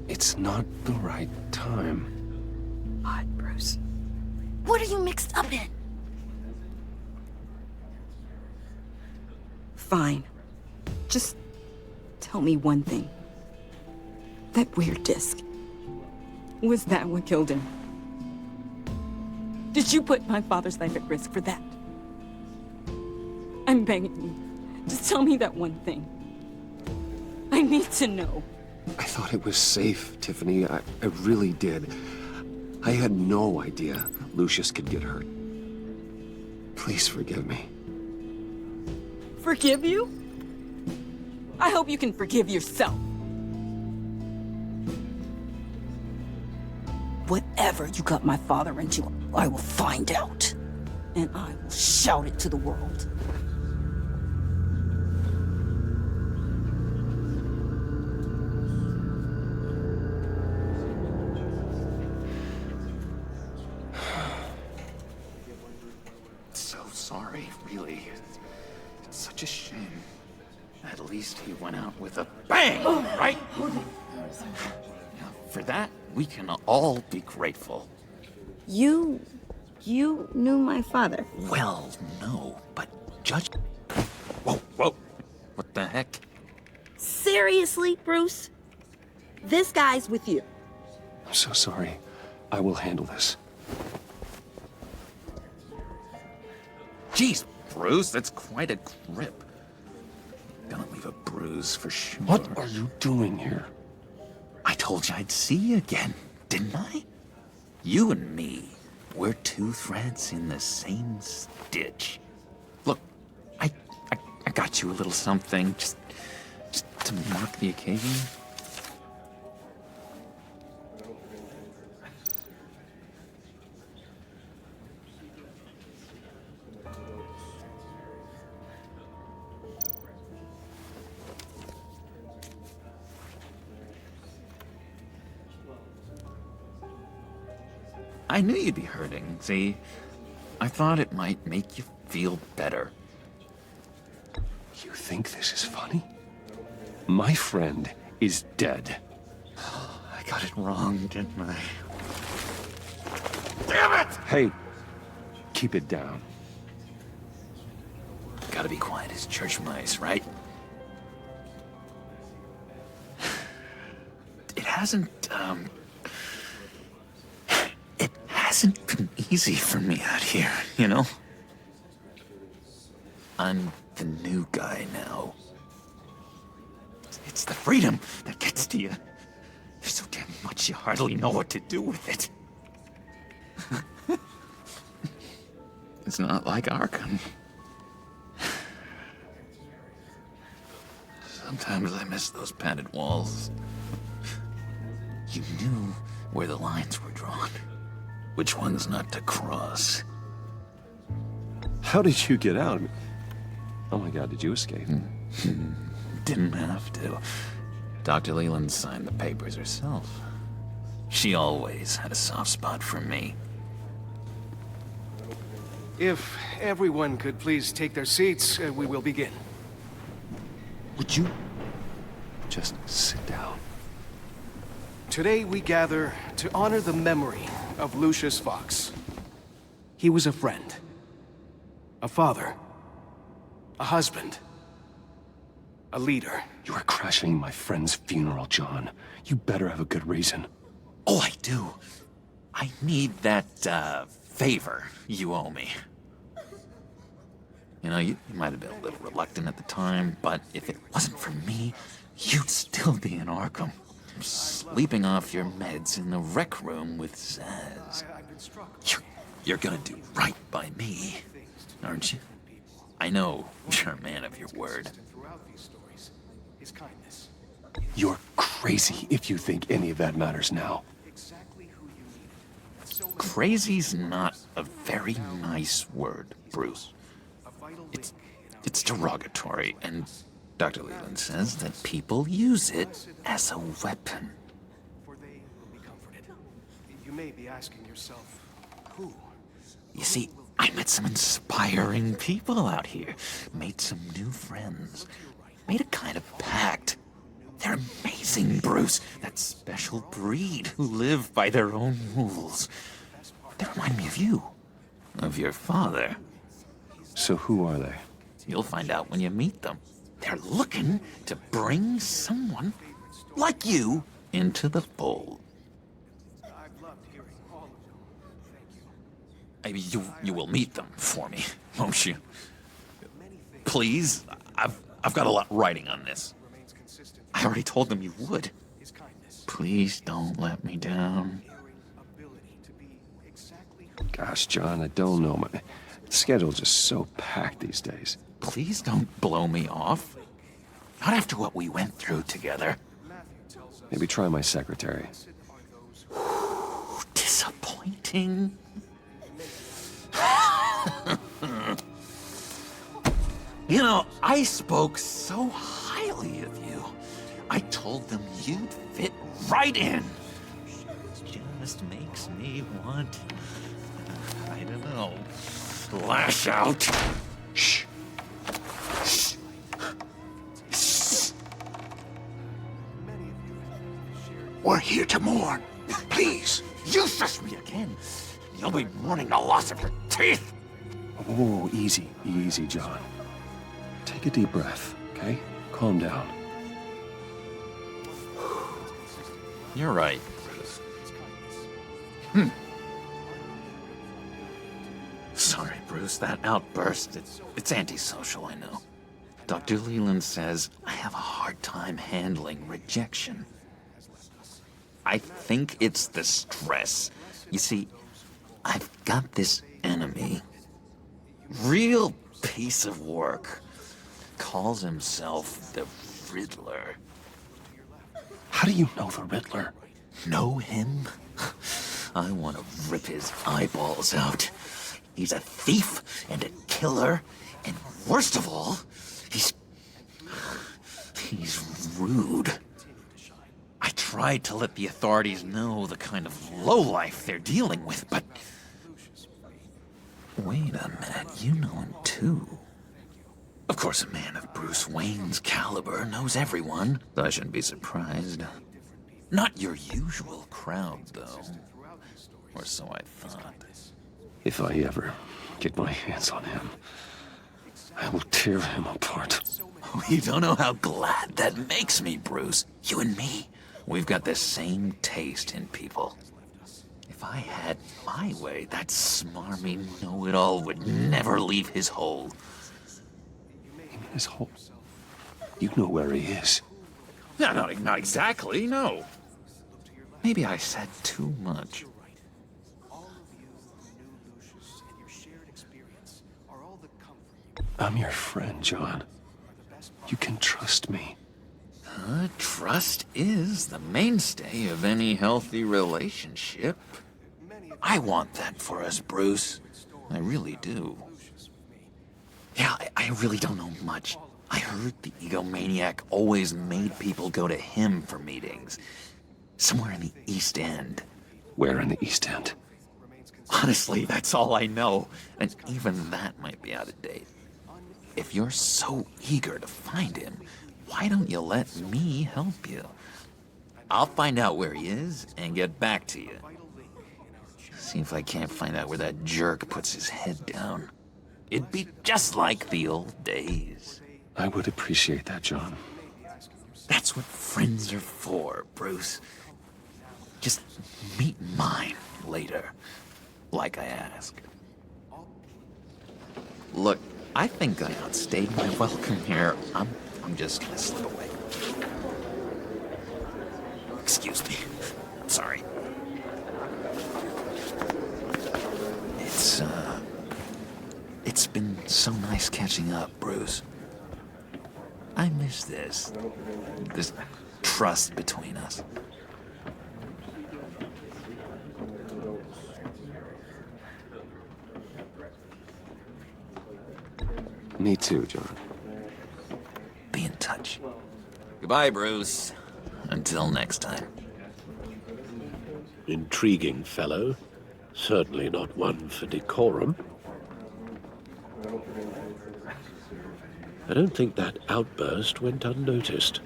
It's not the right time. Odd, Bruce. What are you mixed up in? Fine. Just tell me one thing. That weird disc. Was that what killed him? Did you put my father's life at risk for that? I'm begging you. Just tell me that one thing. I need to know. I thought it was safe, Tiffany. I really did. I had no idea Lucius could get hurt. Please forgive me. Forgive you? I hope you can forgive yourself. Whatever you got my father into, I will find out. And I will shout it to the world. So sorry, really. It's such a shame. At least he went out with a bang, right? For that, we can all be grateful. You knew my father. Well, no, but Judge... Whoa. What the heck? Seriously, Bruce? This guy's with you. I'm so sorry. I will handle this. Jeez, Bruce, that's quite a grip. Gonna leave a bruise for sure. What are you doing here? I told you I'd see you again, didn't I? You and me, we're two threads in the same stitch. Look, I got you a little something, just to mark the occasion. I knew you'd be hurting, see? I thought it might make you feel better. You think this is funny? My friend is dead. I got it wrong, didn't I? Damn it! Hey, keep it down. Gotta be quiet as church mice, right? It hasn't been easy for me out here, you know? I'm the new guy now. It's the freedom that gets to you. There's so damn much you hardly know what to do with it. It's not like Arkham. Sometimes I miss those padded walls. You knew where the lines were drawn. Which ones not to cross. How did you get out? Oh my God, did you escape? Didn't have to. Dr. Leland signed the papers herself. She always had a soft spot for me. If everyone could please take their seats, we will begin. Would you just sit down? Today we gather to honor the memory of Lucius Fox. He was a friend, a father, a husband, a leader. You are crashing my friend's funeral, John. You better have a good reason. Oh, I do. I need that, favor you owe me. You know, you might have been a little reluctant at the time, but if it wasn't for me, you'd still be in Arkham. Sleeping off your meds in the rec room with Zsasz. You're gonna do right by me, aren't you? I know you're a man of your word. You're crazy if you think any of that matters now. Crazy's not a very nice word, Bruce. It's derogatory, and Dr. Leland says that people use it as a weapon. You may be asking yourself, who? You see, I met some inspiring people out here. Made some new friends. Made a kind of pact. They're amazing, Bruce. That special breed who live by their own rules. They remind me of you. Of your father. So who are they? You'll find out when you meet them. They're looking to bring someone like you into the fold. Maybe you will meet them for me, won't you? Please, I've got a lot writing on this. I already told them you would. Please don't let me down. Gosh, John, I don't know. My schedule's just so packed these days. Please don't blow me off. Not after what we went through together. Maybe try my secretary. Disappointing. You know, I spoke so highly of you. I told them you'd fit right in. Just makes me want, I don't know, lash out. Shh. Shh. Shh. We're here to mourn. Please. You shush me again. You'll be mourning the loss of your teeth. Oh, easy, easy, John. Take a deep breath, okay? Calm down. You're right. Sorry, Bruce, that outburst, it's antisocial, I know. Dr. Leland says I have a hard time handling rejection. I think it's the stress. You see, I've got this enemy. Real piece of work. Calls himself the Riddler. How do you know the Riddler? Know him? I want to rip his eyeballs out. He's a thief and a killer, and worst of all, he's rude. I I tried to let the authorities know the kind of lowlife they're dealing with, but... Wait a minute, you know him too. Of course, a man of Bruce Wayne's caliber knows everyone. I shouldn't be surprised. Not your usual crowd, though. Or so I thought. If I ever get my hands on him, I will tear him apart. Oh, you don't know how glad that makes me, Bruce. You and me, we've got the same taste in people. If I had my way, that smarmy know-it-all would never leave his hole. His hole? You know where he is. No, not exactly, no. Maybe I said too much. I'm your friend, John. You can trust me. Trust is the mainstay of any healthy relationship. I want that for us, Bruce. I really do. Yeah, I really don't know much. I heard the egomaniac always made people go to him for meetings. Somewhere in the East End. Where in the East End? Honestly, that's all I know. And even that might be out of date. If you're so eager to find him, why don't you let me help you? I'll find out where he is and get back to you. See if I can't find out where that jerk puts his head down. It'd be just like the old days. I would appreciate that, John. That's what friends are for, Bruce. Just meet mine later, like I asked. Look, I think I outstayed my welcome here. I'm just gonna slip away. Excuse me. Sorry. It's been so nice catching up, Bruce. I miss this trust between us. Me too, John. Be in touch. Goodbye, Bruce. Until next time. Intriguing fellow. Certainly not one for decorum. I don't think that outburst went unnoticed.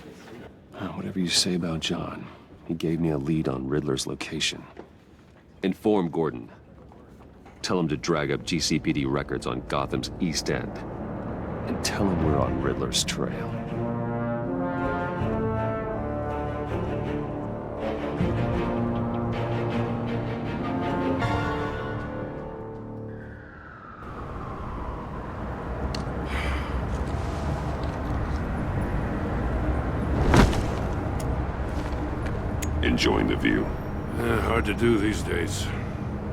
Whatever you say about John, he gave me a lead on Riddler's location. Inform Gordon. Tell him to drag up GCPD records on Gotham's East End. And tell him we're on Riddler's trail. Enjoying the view? Hard to do these days.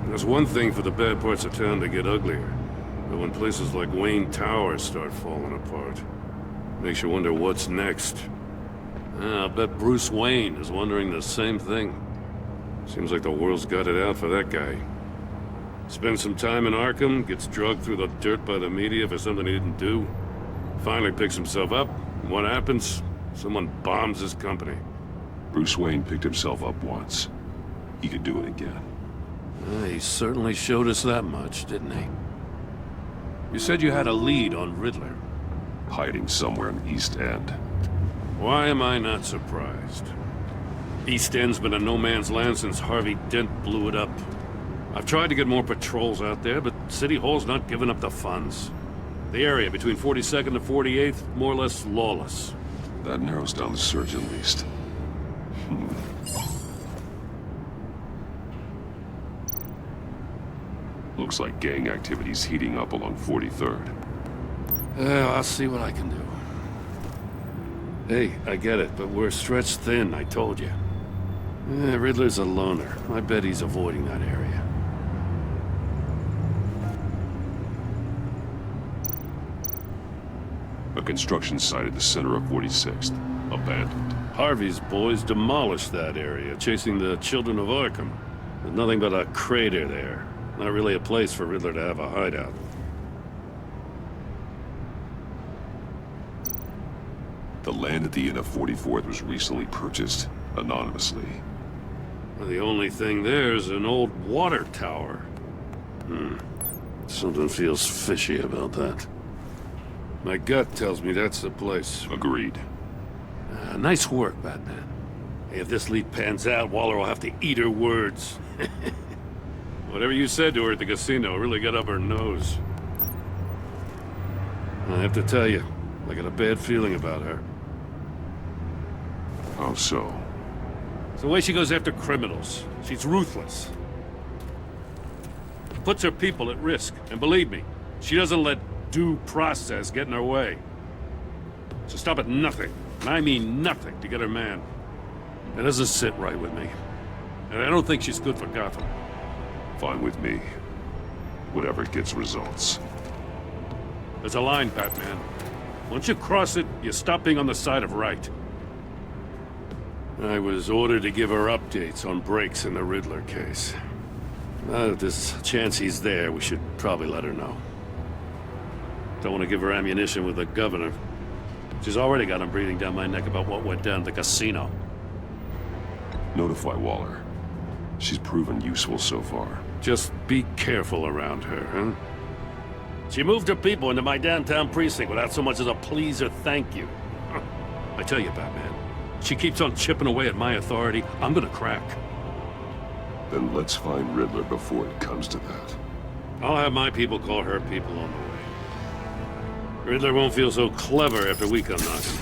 There's one thing for the bad parts of town to get uglier. But when places like Wayne Towers start falling apart, makes you wonder what's next. I'll bet Bruce Wayne is wondering the same thing. Seems like the world's got it out for that guy. Spends some time in Arkham, gets drugged through the dirt by the media for something he didn't do. Finally picks himself up, and what happens? Someone bombs his company. Bruce Wayne picked himself up once. He could do it again. He certainly showed us that much, didn't he? You said you had a lead on Riddler. Hiding somewhere in the East End. Why am I not surprised? East End's been a no-man's land since Harvey Dent blew it up. I've tried to get more patrols out there, but City Hall's not giving up the funds. The area between 42nd and 48th, more or less lawless. That narrows down the search at least. Looks like gang activity's heating up along 43rd. I'll see what I can do. Hey, I get it, but we're stretched thin, I told you. Riddler's a loner. I bet he's avoiding that area. A construction site at the center of 46th. Abandoned. Harvey's boys demolished that area, chasing the children of Arkham. There's nothing but a crater there. Not really a place for Riddler to have a hideout. The land at the end of 44th was recently purchased. anonymously. Well, the only thing there is an old water tower. Something feels fishy about that. My gut tells me that's the place. Agreed. Nice work, Batman. Hey, if this lead pans out, Waller will have to eat her words. Whatever you said to her at the casino really got up her nose. I have to tell you, I got a bad feeling about her. How so? It's the way she goes after criminals. She's ruthless. Puts her people at risk, and believe me, she doesn't let due process get in her way. So stop at nothing, and I mean nothing, to get her man. That doesn't sit right with me. And I don't think she's good for Gotham. Fine with me. Whatever gets results. There's a line, Batman. Once you cross it, you stop being on the side of right. I was ordered to give her updates on breaks in the Riddler case. If there's a chance he's there, we should probably let her know. Don't want to give her ammunition with the governor. She's already got him breathing down my neck about what went down at the casino. Notify Waller. She's proven useful so far. Just be careful around her, huh? She moved her people into my downtown precinct without so much as a please or thank you. I tell you, Batman, she keeps on chipping away at my authority, I'm gonna crack. Then let's find Riddler before it comes to that. I'll have my people call her people on the way. Riddler won't feel so clever after we come knocking.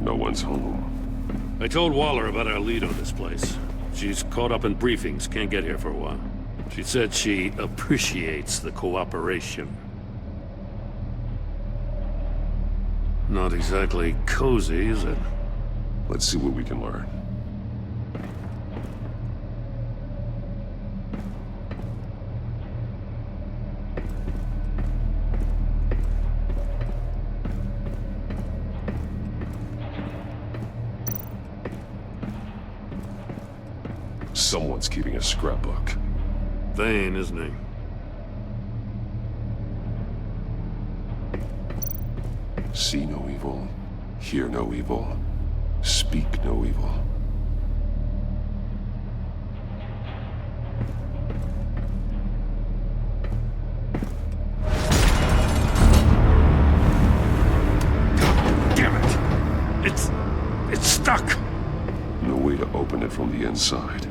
No one's home. I told Waller about our lead on this place. She's caught up in briefings, can't get here for a while. She said she appreciates the cooperation. Not exactly cozy, is it? Let's see what we can learn. Someone's keeping a scrapbook. Vane, isn't he? See no evil, hear no evil, speak no evil. God damn it! It's stuck! No way to open it from the inside.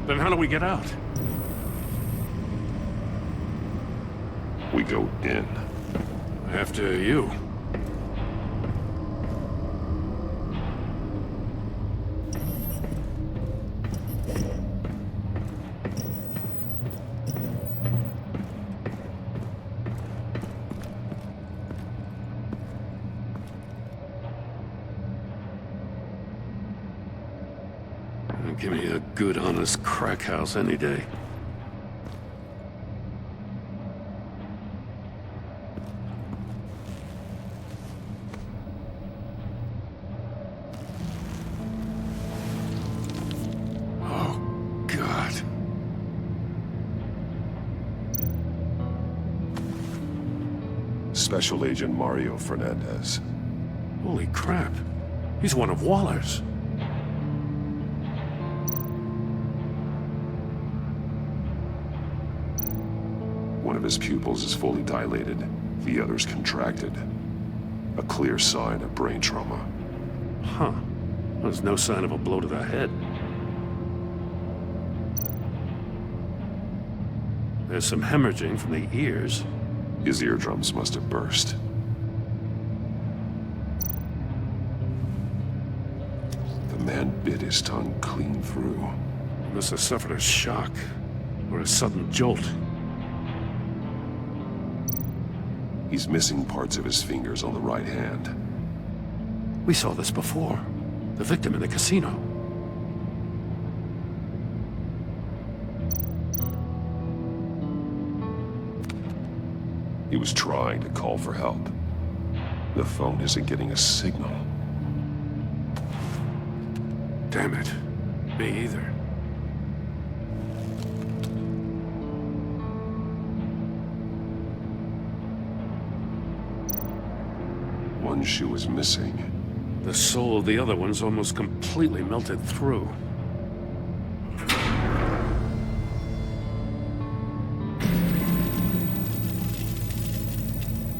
Then how do we get out? We go in. After you. Give me a good, honest crack house any day. Oh, God. Special Agent Mario Fernandez. Holy crap. He's one of Waller's. One of his pupils is fully dilated, the other's contracted. A clear sign of brain trauma. Huh. There's no sign of a blow to the head. There's some hemorrhaging from the ears. His eardrums must have burst. The man bit his tongue clean through. He must have suffered a shock, or a sudden jolt. He's missing parts of his fingers on the right hand. We saw this before. The victim in the casino. He was trying to call for help. The phone isn't getting a signal. Damn it. Me either. One shoe is missing. The soul of the other one's almost completely melted through.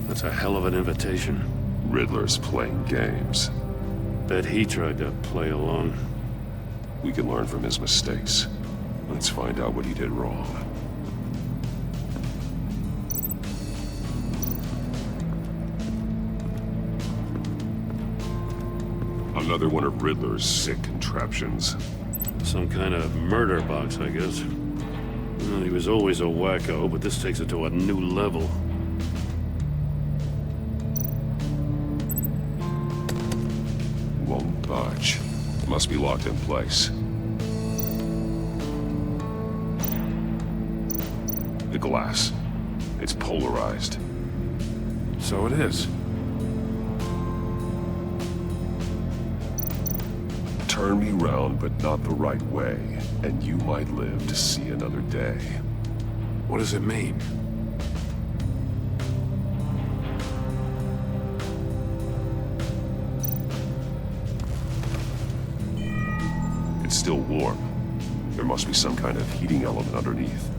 That's a hell of an invitation. Riddler's playing games. Bet he tried to play along. We can learn from his mistakes. Let's find out what he did wrong. Another one of Riddler's sick contraptions. Some kind of murder box, I guess. Well, he was always a wacko, but this takes it to a new level. Won't budge. Must be locked in place. The glass. It's polarized. So it is. Turn me round, but not the right way, and you might live to see another day. What does it mean? It's still warm. There must be some kind of heating element underneath.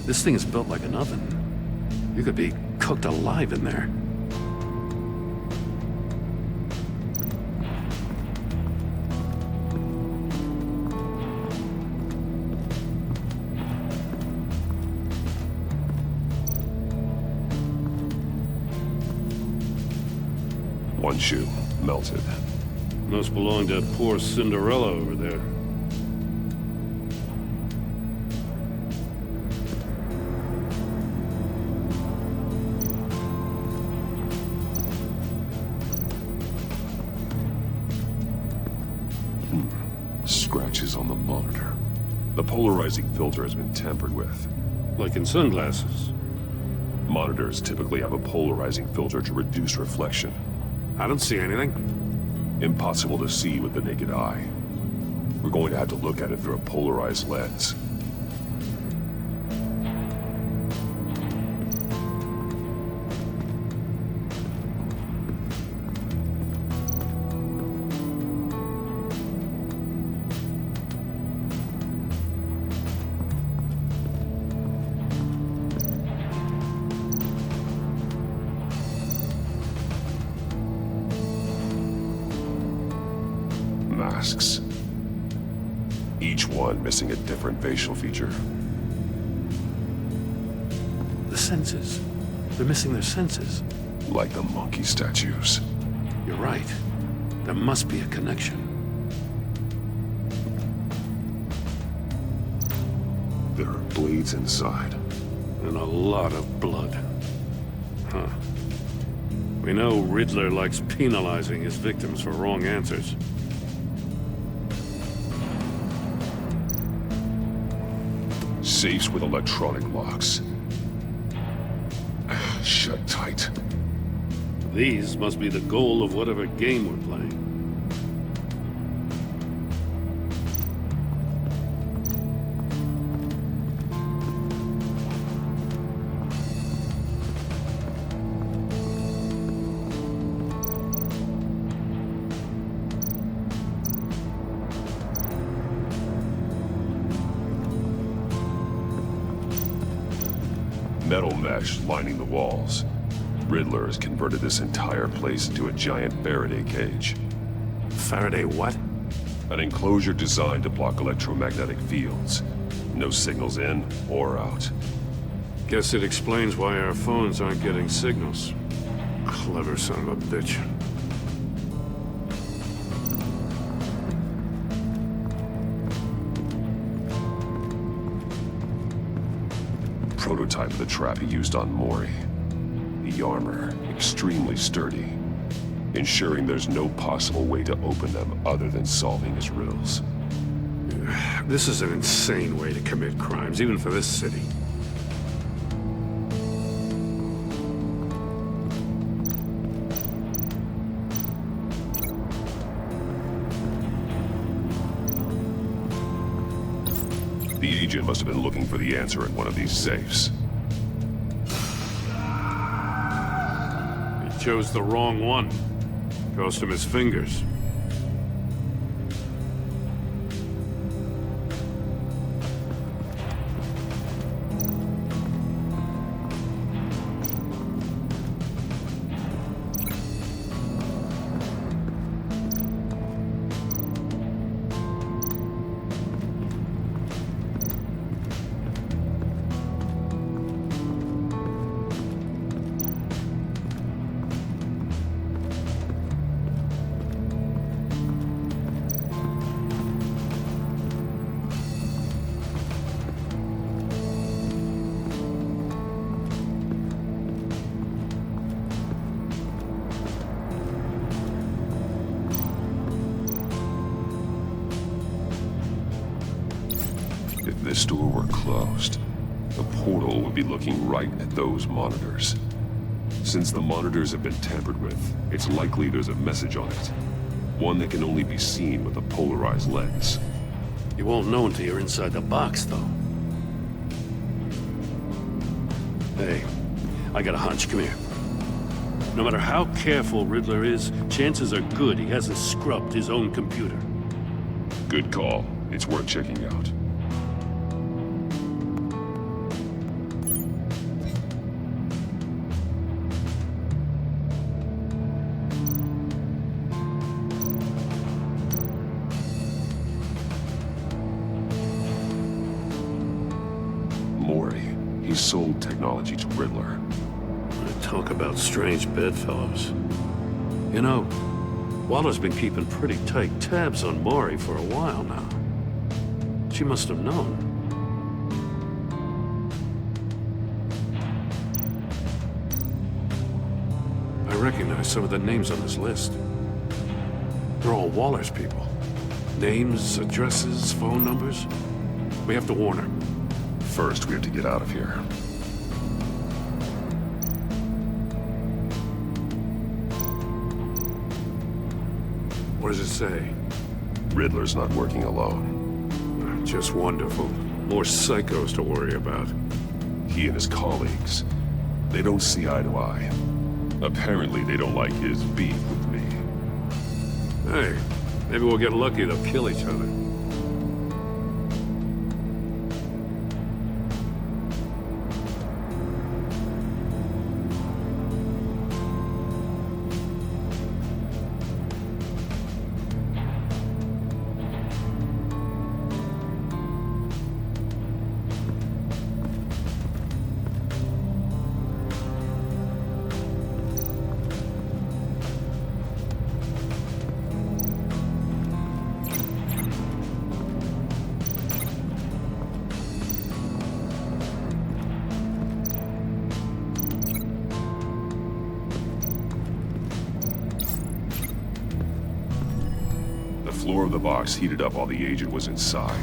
This thing is built like an oven. You could be cooked alive in there. One shoe, melted. Must belong to poor Cinderella over there. Scratches on the monitor. The polarizing filter has been tampered with. Like in sunglasses. Monitors typically have a polarizing filter to reduce reflection. I don't see anything. Impossible to see with the naked eye. We're going to have to look at it through a polarized lens. Masks. Each one missing a different facial feature. The senses. They're missing their senses. Like the monkey statues. You're right. There must be a connection. There are bleeds inside. And a lot of blood. Huh. We know Riddler likes penalizing his victims for wrong answers. Safes with electronic locks. Shut tight. These must be the goal of whatever game we're playing. Metal mesh lining the walls. Riddler has converted this entire place into a giant Faraday cage. Faraday what? An enclosure designed to block electromagnetic fields. No signals in or out. Guess it explains why our phones aren't getting signals. Clever son of a bitch. Prototype of the trap he used on Mori. He heavy armor, extremely sturdy, ensuring there's no possible way to open them other than solving his riddles. This is an insane way to commit crimes, even for this city. The agent must have been looking for the answer in one of these safes. He chose the wrong one. Cost him his fingers. If this door were closed, the portal would be looking right at those monitors. Since the monitors have been tampered with, it's likely there's a message on it. One that can only be seen with a polarized lens. You won't know until you're inside the box, though. Hey, I got a hunch. Come here. No matter how careful Riddler is, chances are good he hasn't scrubbed his own computer. Good call. It's worth checking out. He sold technology to Riddler. Talk about strange bedfellows. You know, Waller's been keeping pretty tight tabs on Maury for a while now. She must have known. I recognize some of the names on this list. They're all Waller's people. Names, addresses, phone numbers. We have to warn her. First, we have to get out of here. What does it say? Riddler's not working alone. Just wonderful. More psychos to worry about. He and his colleagues, they don't see eye to eye. Apparently, they don't like his beef with me. Hey, maybe we'll get lucky. They'll kill each other. The floor of the box heated up while the agent was inside.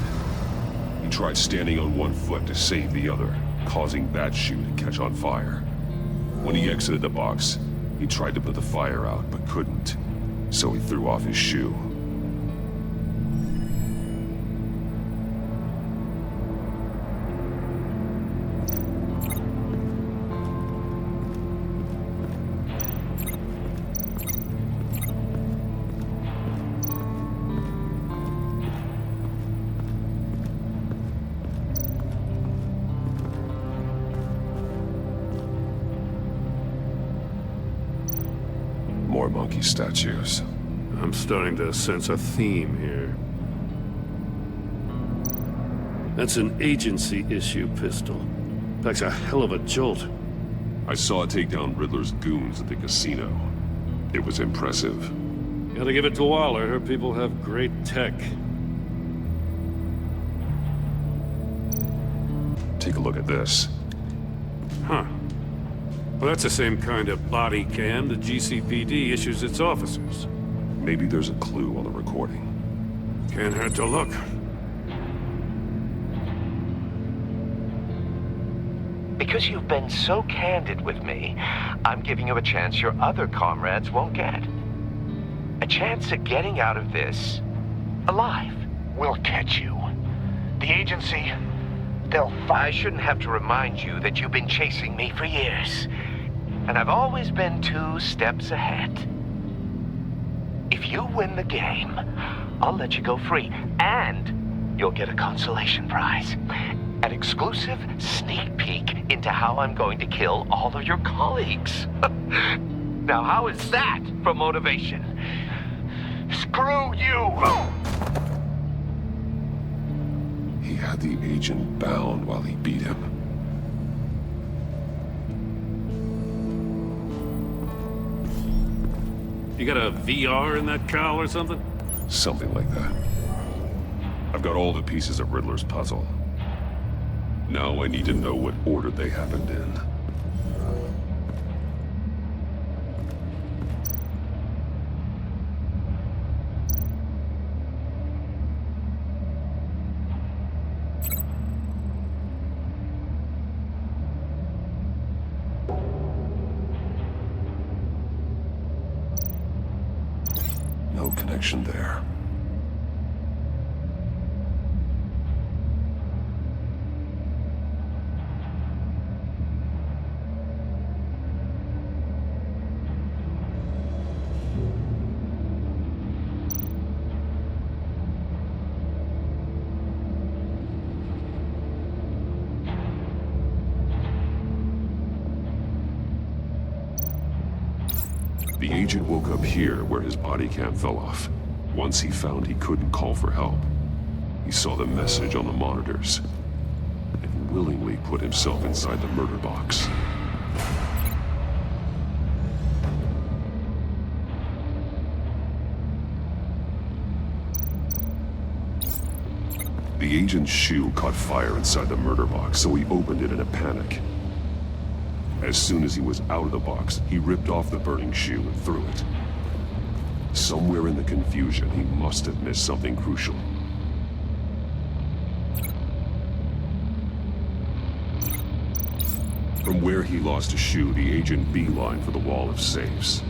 He tried standing on one foot to save the other, causing that shoe to catch on fire. When he exited the box, he tried to put the fire out, but couldn't, so he threw off his shoe. More monkey statues. I'm starting to sense a theme here. That's an agency issue pistol. Packs a hell of a jolt. I saw it take down Riddler's goons at the casino. It was impressive. Gotta give it to Waller. Her people have great tech. Take a look at this. Huh. Well, that's the same kind of body cam the GCPD issues its officers. Maybe there's a clue on the recording. Can't hurt to look. Because you've been so candid with me, I'm giving you a chance your other comrades won't get. A chance at getting out of this alive. We'll catch you. The agency, they'll I shouldn't have to remind you that you've been chasing me for years. And I've always been 2 steps ahead. If you win the game, I'll let you go free. And you'll get a consolation prize. An exclusive sneak peek into how I'm going to kill all of your colleagues. Now, how is that for motivation? Screw you! He had the agent bound while he beat him. You got a VR in that cowl or something? Something like that. I've got all the pieces of Riddler's puzzle. Now I need to know what order they happened in. No connection there. The agent woke up here where his body cam fell off. Once he found he couldn't call for help, he saw the message on the monitors and willingly put himself inside the murder box. The agent's shoe caught fire inside the murder box, so he opened it in a panic. As soon as he was out of the box, he ripped off the burning shoe and threw it. Somewhere in the confusion, he must have missed something crucial. From where he lost a shoe, the agent beelined for the wall of safes.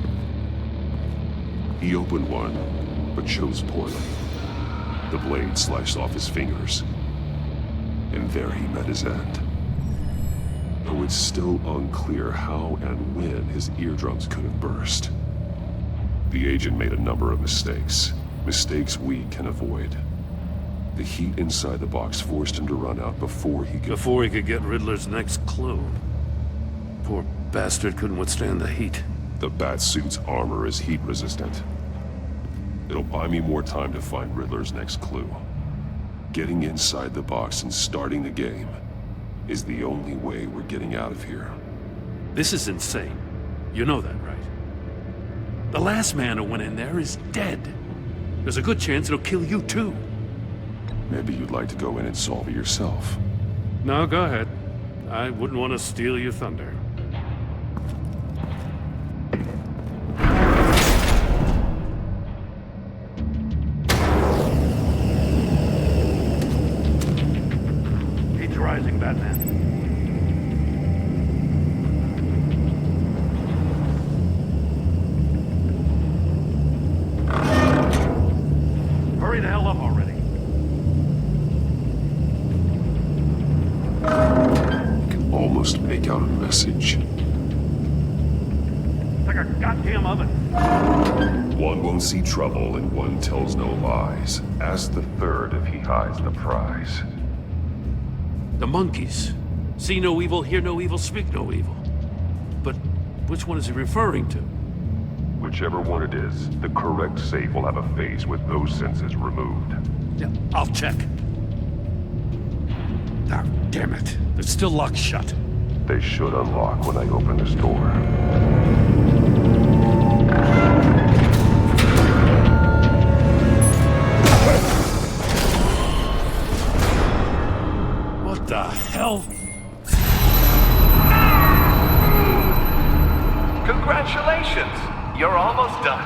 He opened one, but chose poorly. The blade sliced off his fingers, and there he met his end. Though it's still unclear how and when his eardrums could have burst. The agent made a number of mistakes. Mistakes we can avoid. The heat inside the box forced him to run out before he could get Riddler's next clue. Poor bastard couldn't withstand the heat. The Batsuit's armor is heat resistant. It'll buy me more time to find Riddler's next clue. Getting inside the box and starting the game is the only way we're getting out of here. This is insane. You know that, right? The last man who went in there is dead. There's a good chance it'll kill you too. Maybe you'd like to go in and solve it yourself. No, go ahead. I wouldn't want to steal your thunder. Heat's rising, Batman. Hurry the hell up already. Almost make out a message. It's like a goddamn oven. One won't see trouble and one tells no lies. Ask the third if he hides the prize. The monkeys. See no evil, hear no evil, speak no evil. But which one is he referring to? Whichever one it is, the correct safe will have a face with those senses removed. Yeah, I'll check. Ah, damn it. It's still locked shut. They should unlock when I open this door. What the hell? Congratulations! You're almost done.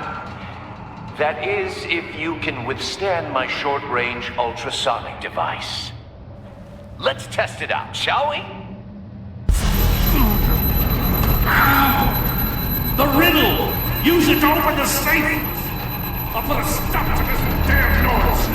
That is, if you can withstand my short-range ultrasonic device. Let's test it out, shall we? The riddle! Use it to open the safe! I'll put a stop to this damn noise!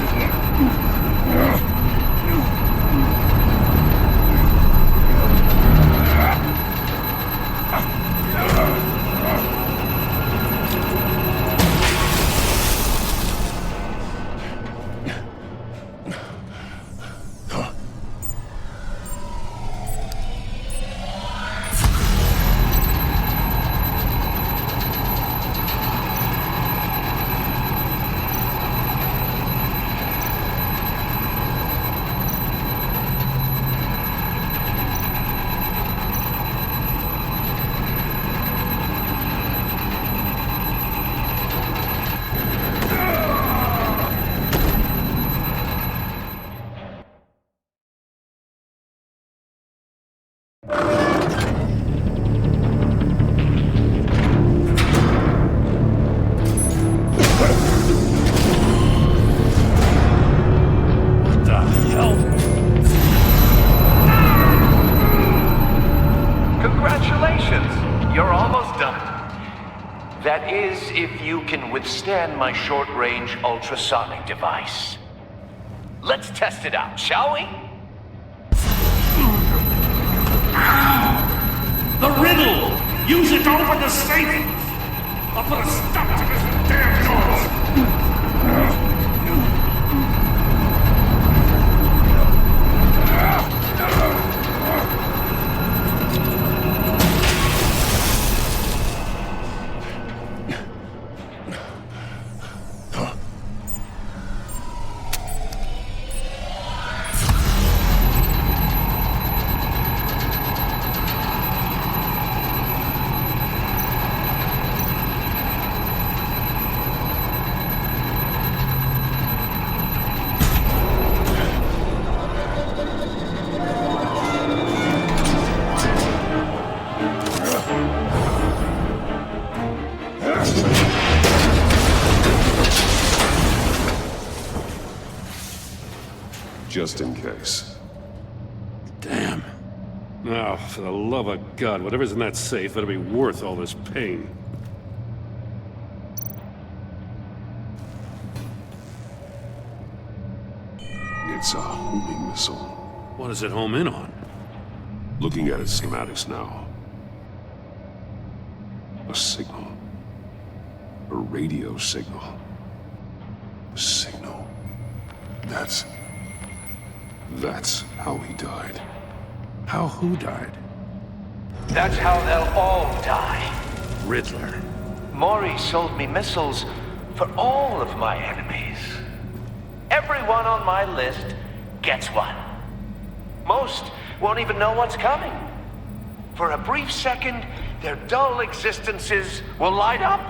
Withstand my short-range ultrasonic device. Let's test it out, shall we? The riddle! Use it to open the safe! I'll put a stop to this damn noise! Just in case. Damn. Now, for the love of God, whatever's in that safe better be worth all this pain. It's a homing missile. What does it home in on? Looking at its schematics now. A signal. A radio signal. A signal. That's how he died. How who died? That's how they'll all die. Riddler. Maury sold me missiles for all of my enemies. Everyone on my list gets one. Most won't even know what's coming. For a brief second, their dull existences will light up.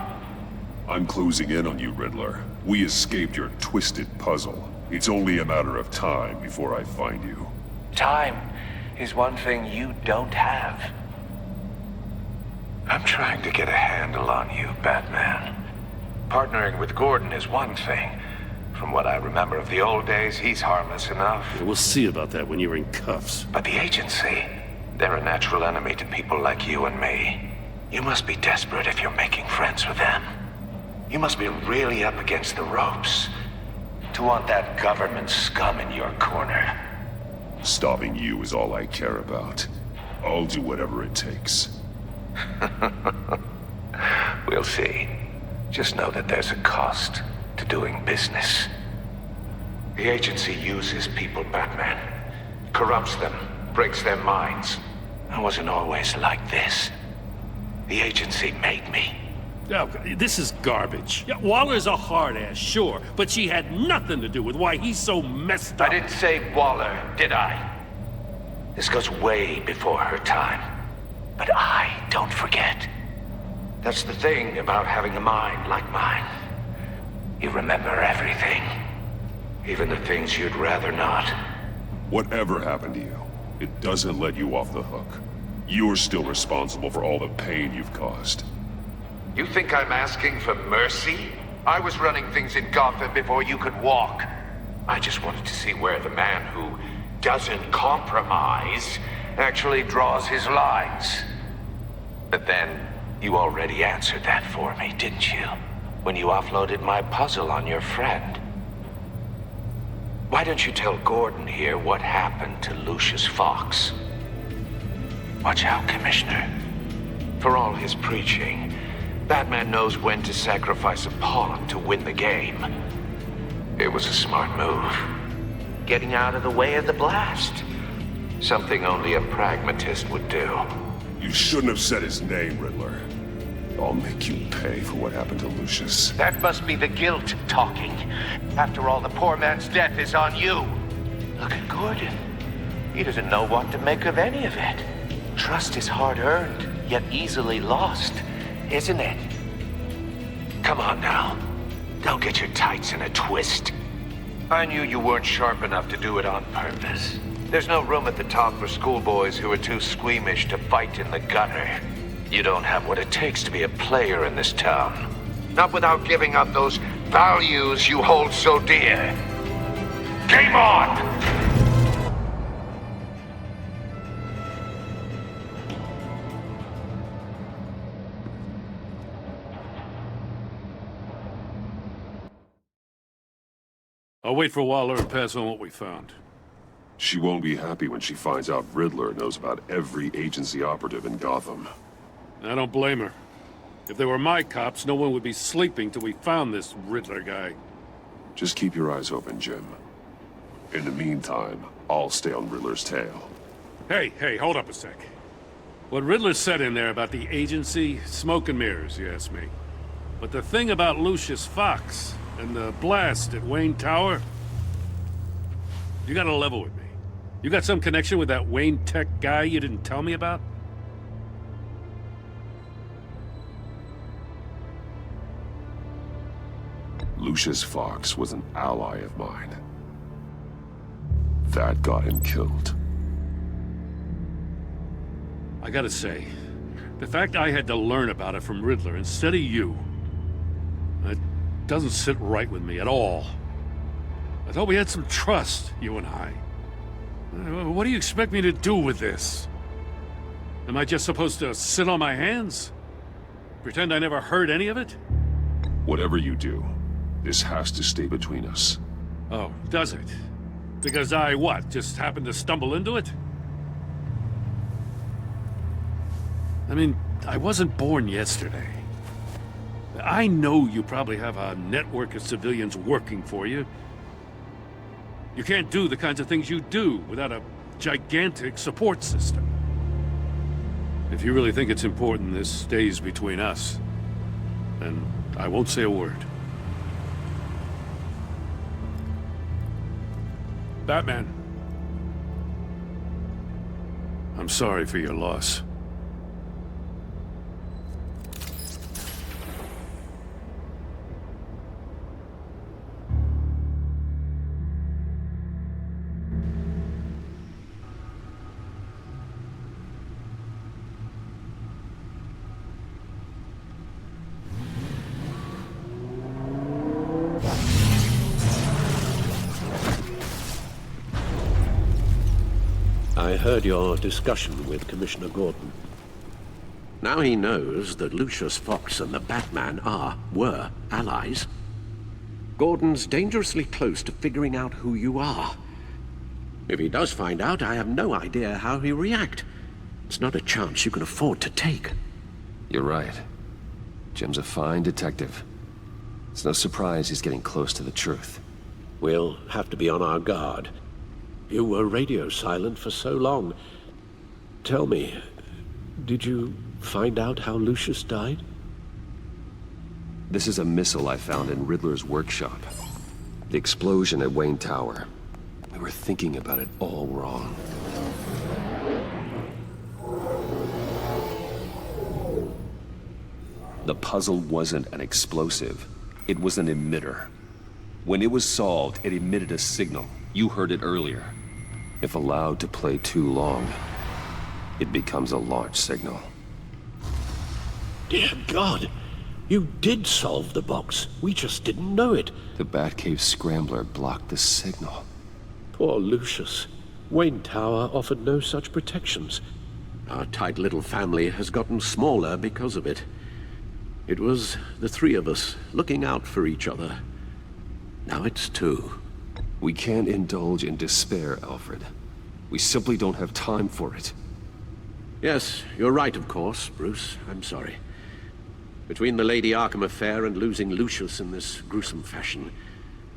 I'm closing in on you, Riddler. We escaped your twisted puzzle. It's only a matter of time before I find you. Time is one thing you don't have. I'm trying to get a handle on you, Batman. Partnering with Gordon is one thing. From what I remember of the old days, he's harmless enough. Yeah, we'll see about that when you're in cuffs. But the agency, they're a natural enemy to people like you and me. You must be desperate if you're making friends with them. You must be really up against the ropes to want that government scum in your corner. Stopping you is all I care about. I'll do whatever it takes. We'll see. Just know that there's a cost to doing business. The agency uses people, Batman. Corrupts them, breaks their minds. I wasn't always like this. The agency made me. Oh, this is garbage. Yeah, Waller's a hard-ass, sure, but she had nothing to do with why he's so messed up. I didn't say Waller, did I? This goes way before her time. But I don't forget. That's the thing about having a mind like mine. You remember everything. Even the things you'd rather not. Whatever happened to you, it doesn't let you off the hook. You're still responsible for all the pain you've caused. You think I'm asking for mercy? I was running things in Gotham before you could walk. I just wanted to see where the man who doesn't compromise actually draws his lines. But then, you already answered that for me, didn't you? When you offloaded my puzzle on your friend. Why don't you tell Gordon here what happened to Lucius Fox? Watch out, Commissioner. For all his preaching, Batman knows when to sacrifice a pawn to win the game. It was a smart move. Getting out of the way of the blast. Something only a pragmatist would do. You shouldn't have said his name, Riddler. I'll make you pay for what happened to Lucius. That must be the guilt talking. After all, the poor man's death is on you. Look at Gordon. He doesn't know what to make of any of it. Trust is hard-earned, yet easily lost, isn't it? Come on now. Don't get your tights in a twist. I knew you weren't sharp enough to do it on purpose. There's no room at the top for schoolboys who are too squeamish to fight in the gutter. You don't have what it takes to be a player in this town. Not without giving up those values you hold so dear. Game on! I'll wait for Waller and pass on what we found. She won't be happy when she finds out Riddler knows about every agency operative in Gotham. I don't blame her. If they were my cops, no one would be sleeping till we found this Riddler guy. Just keep your eyes open, Jim. In the meantime, I'll stay on Riddler's tail. Hey, hold up a sec. What Riddler said in there about the agency, smoke and mirrors, you ask me. But the thing about Lucius Fox and the blast at Wayne Tower, you gotta level with me. You got some connection with that Wayne Tech guy you didn't tell me about? Lucius Fox was an ally of mine. That got him killed. I gotta say, the fact I had to learn about it from Riddler instead of you, it doesn't sit right with me at all. I thought we had some trust, you and I. What do you expect me to do with this? Am I just supposed to sit on my hands? Pretend I never heard any of it? Whatever you do, this has to stay between us. Oh, does it? Because I, what, just happened to stumble into it? I mean, I wasn't born yesterday. I know you probably have a network of civilians working for you. You can't do the kinds of things you do without a gigantic support system. If you really think it's important this stays between us, then I won't say a word. Batman. I'm sorry for your loss. I heard your discussion with Commissioner Gordon. Now he knows that Lucius Fox and the Batman were allies. Gordon's dangerously close to figuring out who you are. If he does find out, I have no idea how he'll react. It's not a chance you can afford to take. You're right. Jim's a fine detective. It's no surprise he's getting close to the truth. We'll have to be on our guard. You were radio silent for so long. Tell me, did you find out how Lucius died? This is a missile I found in Riddler's workshop. The explosion at Wayne Tower. We were thinking about it all wrong. The puzzle wasn't an explosive. It was an emitter. When it was solved, it emitted a signal. You heard it earlier. If allowed to play too long, it becomes a launch signal. Dear God! You did solve the box. We just didn't know it. The Batcave Scrambler blocked the signal. Poor Lucius. Wayne Tower offered no such protections. Our tight little family has gotten smaller because of it. It was the three of us looking out for each other. Now it's two. We can't indulge in despair, Alfred. We simply don't have time for it. Yes, you're right, of course, Bruce. I'm sorry. Between the Lady Arkham affair and losing Lucius in this gruesome fashion,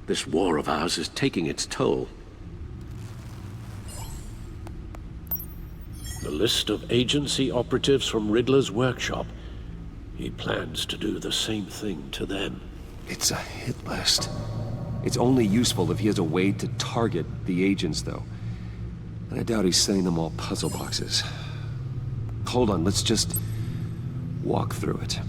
this war of ours is taking its toll. The list of agency operatives from Riddler's workshop. He plans to do the same thing to them. It's a hit list. It's only useful if he has a way to target the agents, though. And I doubt he's sending them all puzzle boxes. Hold on, let's just walk through it.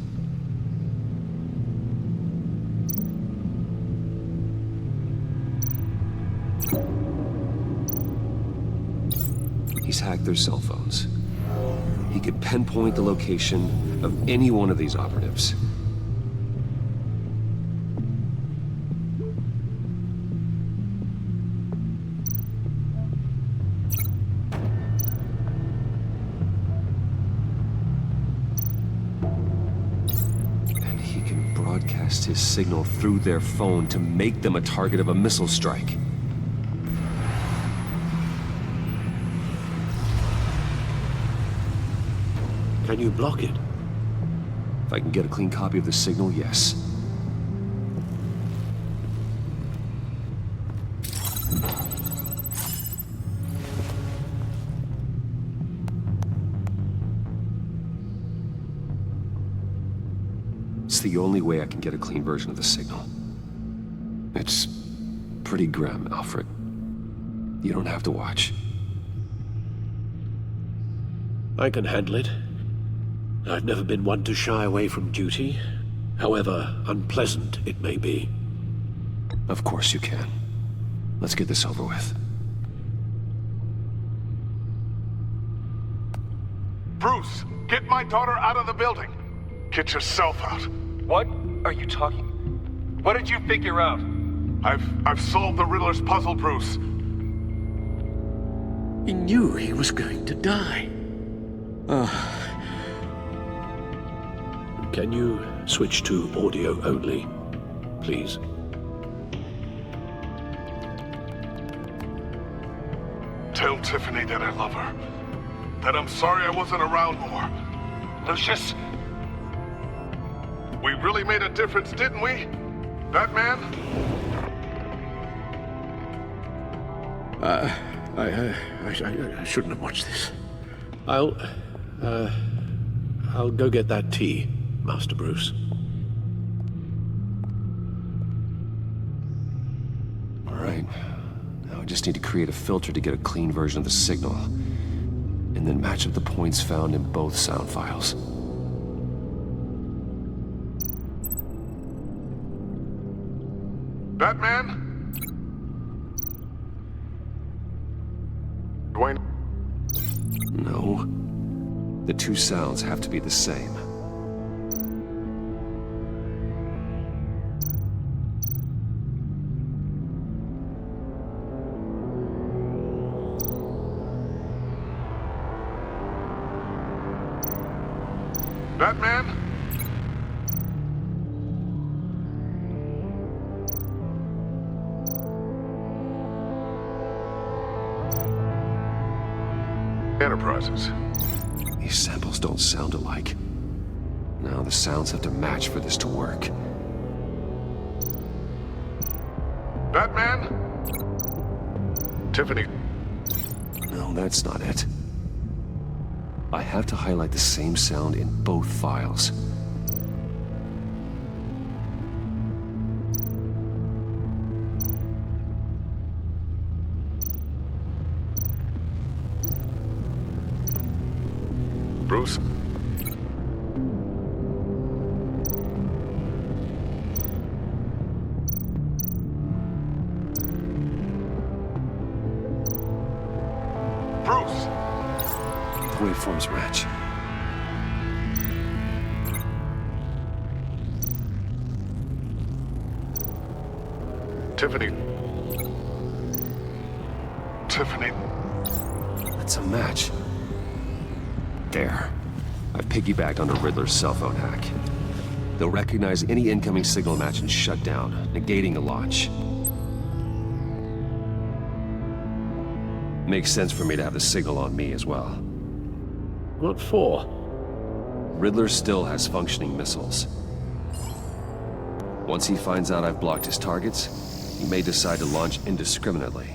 He's hacked their cell phones. He could pinpoint the location of any one of these operatives. And he can broadcast his signal through their phone to make them a target of a missile strike. Can you block it? If I can get a clean copy of the signal, yes. It's the only way I can get a clean version of the signal. It's pretty grim, Alfred. You don't have to watch. I can handle it. I've never been one to shy away from duty, however unpleasant it may be. Of course you can. Let's get this over with. Bruce, get my daughter out of the building. Get yourself out. What are you talking? What did you figure out? I've solved the Riddler's puzzle, Bruce. He knew he was going to die. Can you switch to audio only, please? Tell Tiffany that I love her. That I'm sorry I wasn't around more. Lucius? We really made a difference, didn't we? Batman? I shouldn't have watched this. I'll go get that tea, Master Bruce. All right. Now I just need to create a filter to get a clean version of the signal, and then match up the points found in both sound files. Batman? Dwayne? No. The two sounds have to be the same. Batman? Enterprises. These samples don't sound alike. Now the sounds have to match for this to work. Batman? Tiffany. No, that's not it. I have to highlight the same sound in both files. Bruce? Bruce! The waveforms match. Tiffany. Tiffany. That's a match. There. I've piggybacked onto Riddler's cell phone hack. They'll recognize any incoming signal match and shut down, negating the launch. Makes sense for me to have the signal on me as well. What for? Riddler still has functioning missiles. Once he finds out I've blocked his targets, he may decide to launch indiscriminately.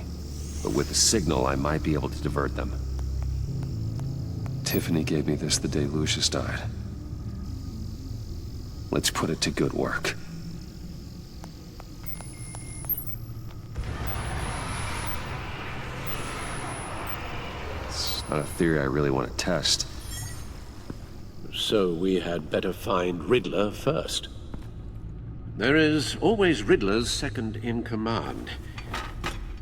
But with the signal, I might be able to divert them. Tiffany gave me this the day Lucius died. Let's put it to good work. It's not a theory I really want to test. So we had better find Riddler first. There is always Riddler's second in command.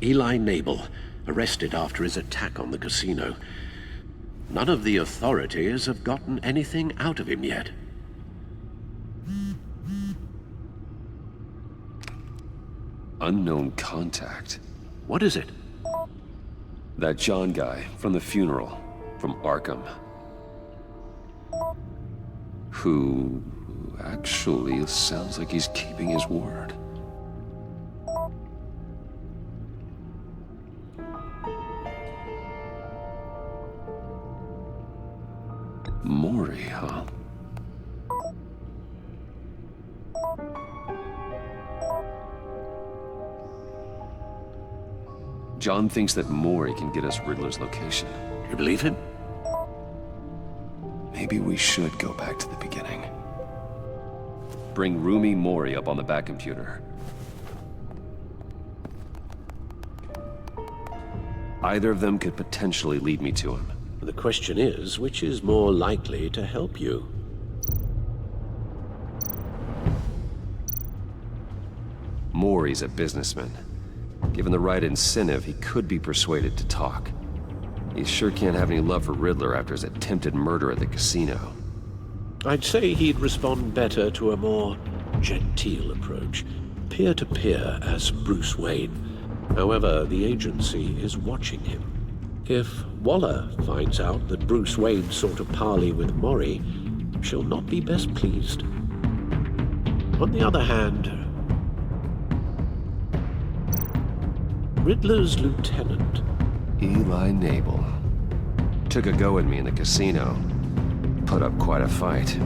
Eli Nabel, arrested after his attack on the casino. None of the authorities have gotten anything out of him yet. Unknown contact. What is it? That John guy from the funeral, from Arkham. Who actually sounds like he's keeping his word. Mori, huh? John thinks that Mori can get us Riddler's location. You believe him? Maybe we should go back to the beginning. Bring Rumi Mori up on the back computer. Either of them could potentially lead me to him. The question is, which is more likely to help you? Mori's a businessman. Given the right incentive, he could be persuaded to talk. He sure can't have any love for Riddler after his attempted murder at the casino. I'd say he'd respond better to a more genteel approach. Peer-to-peer as Bruce Wayne. However, the agency is watching him. If Waller finds out that Bruce Wayne sought a parley with Mori, she'll not be best pleased. On the other hand, Riddler's lieutenant, Eli Nabel, took a go at me in the casino. Put up quite a fight.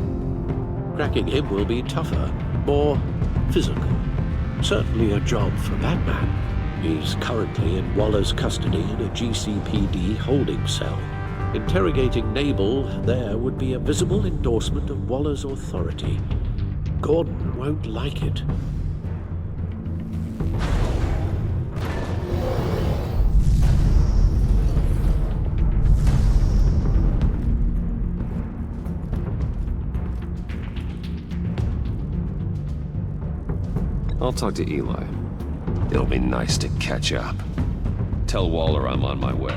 Cracking him will be tougher, more physical. Certainly a job for Batman. He's currently in Waller's custody in a GCPD holding cell. Interrogating Nabel there would be a visible endorsement of Waller's authority. Gordon won't like it. I'll talk to Eli. It'll be nice to catch up. Tell Waller I'm on my way.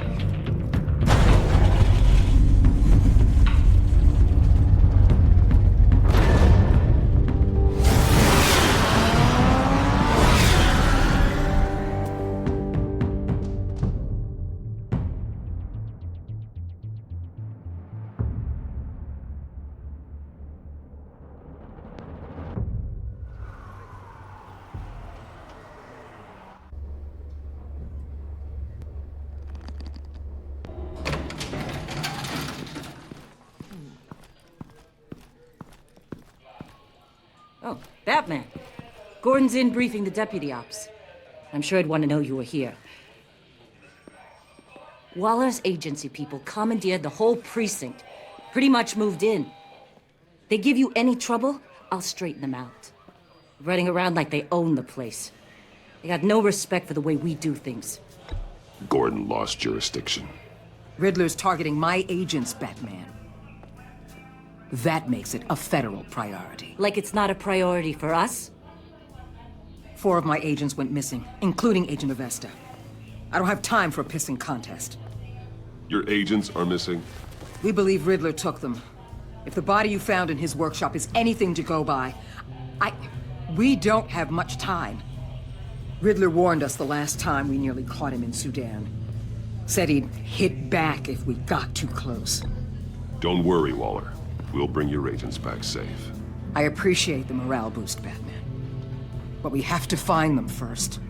Oh, Batman. Gordon's in briefing the deputy ops. I'm sure he'd want to know you were here. Waller's agency people commandeered the whole precinct. Pretty much moved in. They give you any trouble, I'll straighten them out. Running around like they own the place. They got no respect for the way we do things. Gordon lost jurisdiction. Riddler's targeting my agents, Batman. That makes it a federal priority. Like it's not a priority for us? 4 of my agents went missing, including Agent Avesta. I don't have time for a pissing contest. Your agents are missing? We believe Riddler took them. If the body you found in his workshop is anything to go by, we don't have much time. Riddler warned us the last time we nearly caught him in Sudan. Said he'd hit back if we got too close. Don't worry, Waller. We'll bring your agents back safe. I appreciate the morale boost, Batman. But we have to find them first.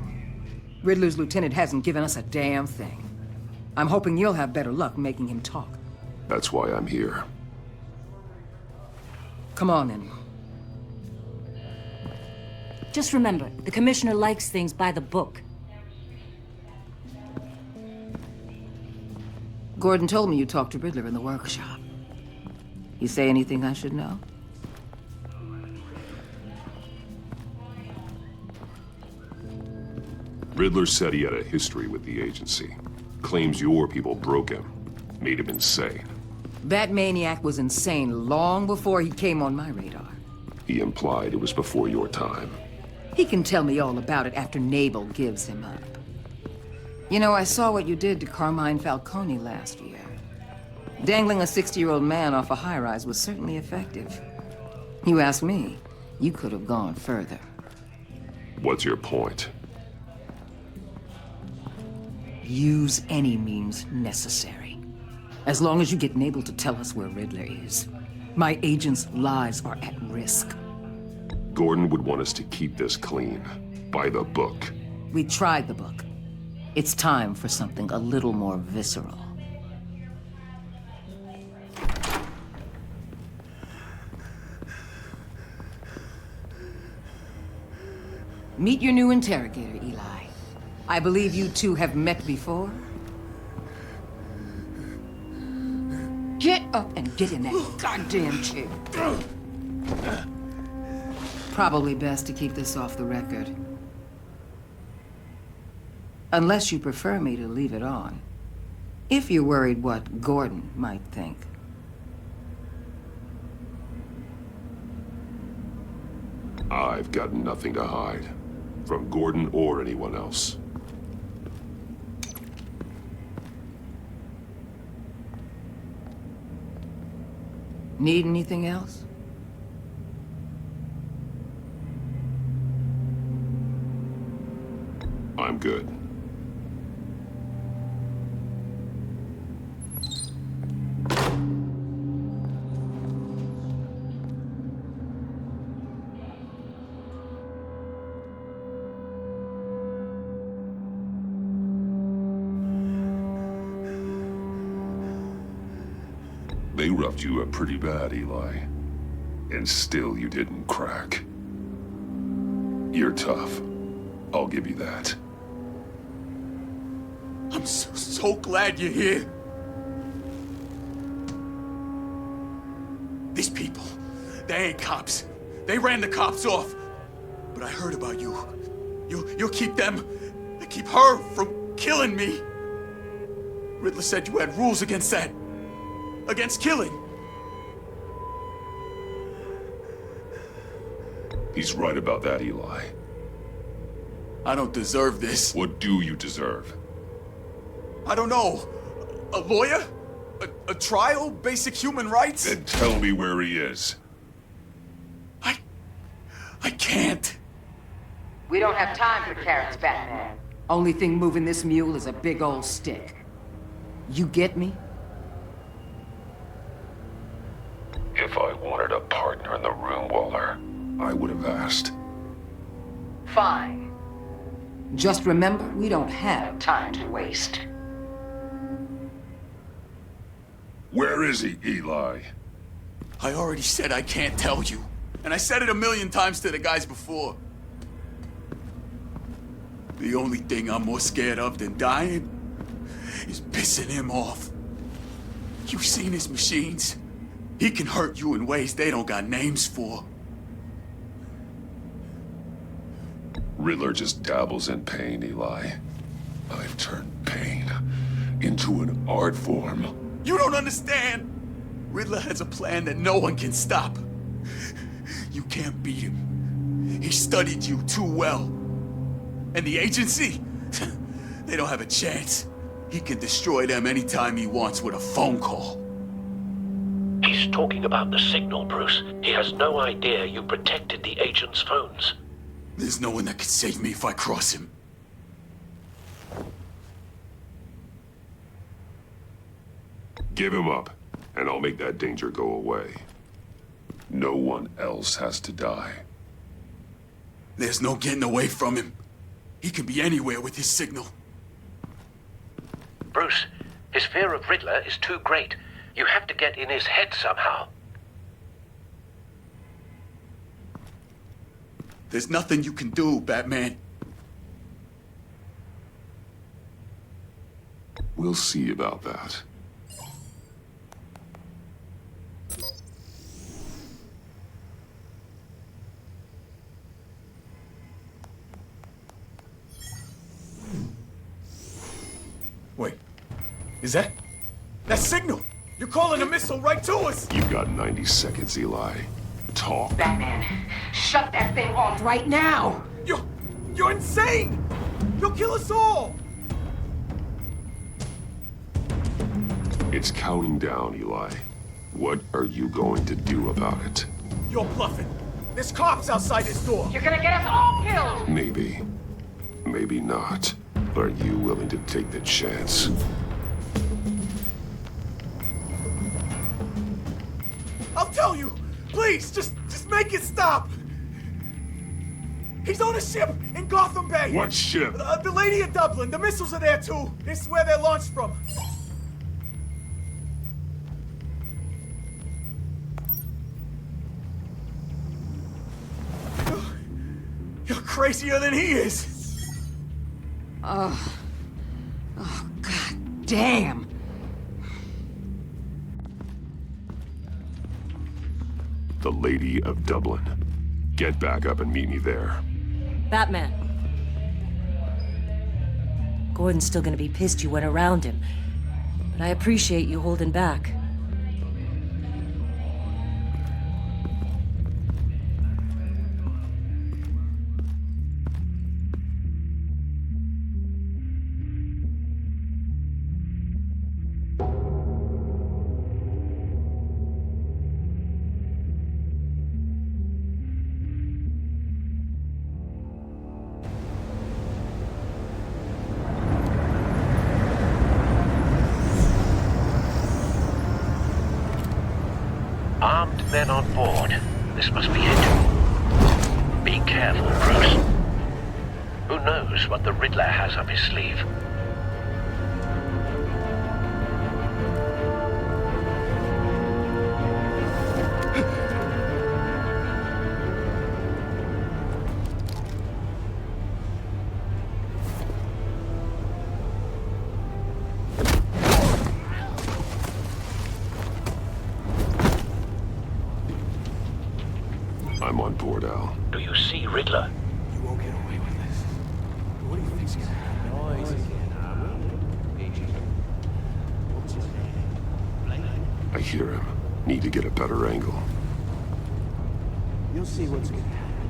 Riddler's lieutenant hasn't given us a damn thing. I'm hoping you'll have better luck making him talk. That's why I'm here. Come on, then. Just remember, the Commissioner likes things by the book. Gordon told me you talked to Riddler in the workshop. You say anything I should know? Riddler said he had a history with the agency. Claims your people broke him. Made him insane. That maniac was insane long before he came on my radar. He implied it was before your time. He can tell me all about it after Nabel gives him up. You know, I saw what you did to Carmine Falcone last year. Dangling a 60-year-old man off a high-rise was certainly effective. You ask me, you could have gone further. What's your point? Use any means necessary. As long as you get Nabel to tell us where Riddler is. My agents' lives are at risk. Gordon would want us to keep this clean. By the book. We tried the book. It's time for something a little more visceral. Meet your new interrogator, Eli. I believe you two have met before. Get up and get in that goddamn chair. Probably best to keep this off the record. Unless you prefer me to leave it on. If you're worried what Gordon might think. I've got nothing to hide. From Gordon or anyone else. Need anything else? I'm good. They roughed you up pretty bad, Eli. And still you didn't crack. You're tough. I'll give you that. I'm so glad you're here. These people, they ain't cops. They ran the cops off. But I heard about you. You'll keep them, keep her from killing me. Riddler said you had rules against that. Against killing. He's right about that, Eli. I don't deserve this. What do you deserve? I don't know. A lawyer? A trial? Basic human rights? Then tell me where he is. I can't. We don't have time for carrots, Batman. Only thing moving this mule is a big old stick. You get me? If I wanted a partner in the room, Waller, I would have asked. Fine. Just remember, we don't have time to waste. Where is he, Eli? I already said I can't tell you. And I said it 1,000,000 times to the guys before. The only thing I'm more scared of than dying is pissing him off. You've seen his machines. He can hurt you in ways they don't got names for. Riddler just dabbles in pain, Eli. I've turned pain into an art form. You don't understand! Riddler has a plan that no one can stop. You can't beat him. He studied you too well. And the agency? They don't have a chance. He can destroy them anytime he wants with a phone call. He's talking about the signal, Bruce. He has no idea you protected the agent's phones. There's no one that can save me if I cross him. Give him up, and I'll make that danger go away. No one else has to die. There's no getting away from him. He can be anywhere with his signal. Bruce, his fear of Riddler is too great. You have to get in his head somehow. There's nothing you can do, Batman. We'll see about that. Wait, is that signal? You're calling a missile right to us! You've got 90 seconds, Eli. Talk. Batman, shut that thing off right now! You're insane! You'll kill us all! It's counting down, Eli. What are you going to do about it? You're bluffing. There's cops outside this door. You're gonna get us all killed! Maybe. Maybe not. Are you willing to take the chance? I'll tell you! Please, just make it stop! He's on a ship in Gotham Bay! What ship? The Lady of Dublin. The missiles are there, too. This is where they're launched from. You're crazier than he is! Oh, God damn! The Lady of Dublin. Get back up and meet me there. Batman. Gordon's still gonna be pissed you went around him, but I appreciate you holding back. Armed men on board. This must be it. Be careful, Bruce. Who knows what the Riddler has up his sleeve? I'm on board, Al. Do you see Riddler? You won't get away with this. What do you think's gonna happen? Noise again, What's his name? I hear him. Need to get a better angle. You'll see what's gonna happen.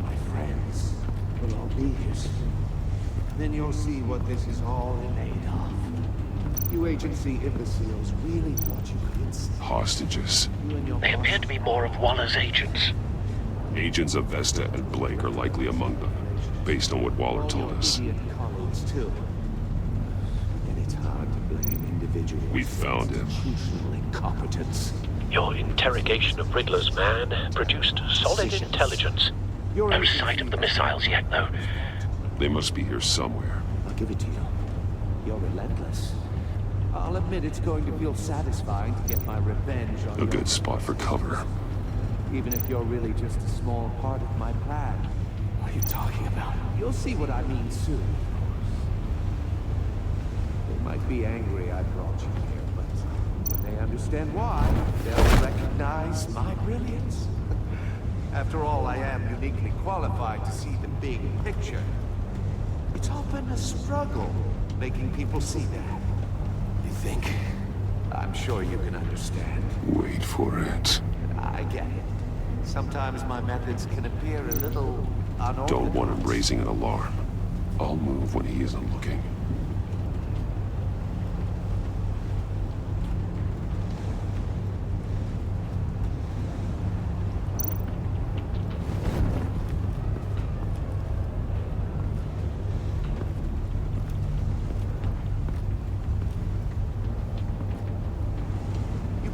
My friends will all be here soon. Then you'll see what this is all made of. You agency imbeciles really thought you could Hostages. They appear to be more of Waller's agents. Agents of Vesta and Blake are likely among them, based on what Waller told us. colleagues too. And it's hard to blame individuals. We found him. Institutional incompetence. Your interrogation of Riddler's man produced solid intelligence. No sight of the missiles yet, though. They must be here somewhere. I'll give it to you. You're relentless. I'll admit it's going to feel satisfying to get my revenge on A good spot for cover. even if you're really just a small part of my plan. What are you talking about? You'll see what I mean soon. They might be angry I brought you here, but when they understand why, they'll recognize my brilliance. After all, I am uniquely qualified to see the big picture. It's often a struggle making people see that. You think? I'm sure you can understand. Wait for it. I get it. Sometimes my methods can appear a little unorthodox. Don't want him raising an alarm. I'll move when he isn't looking.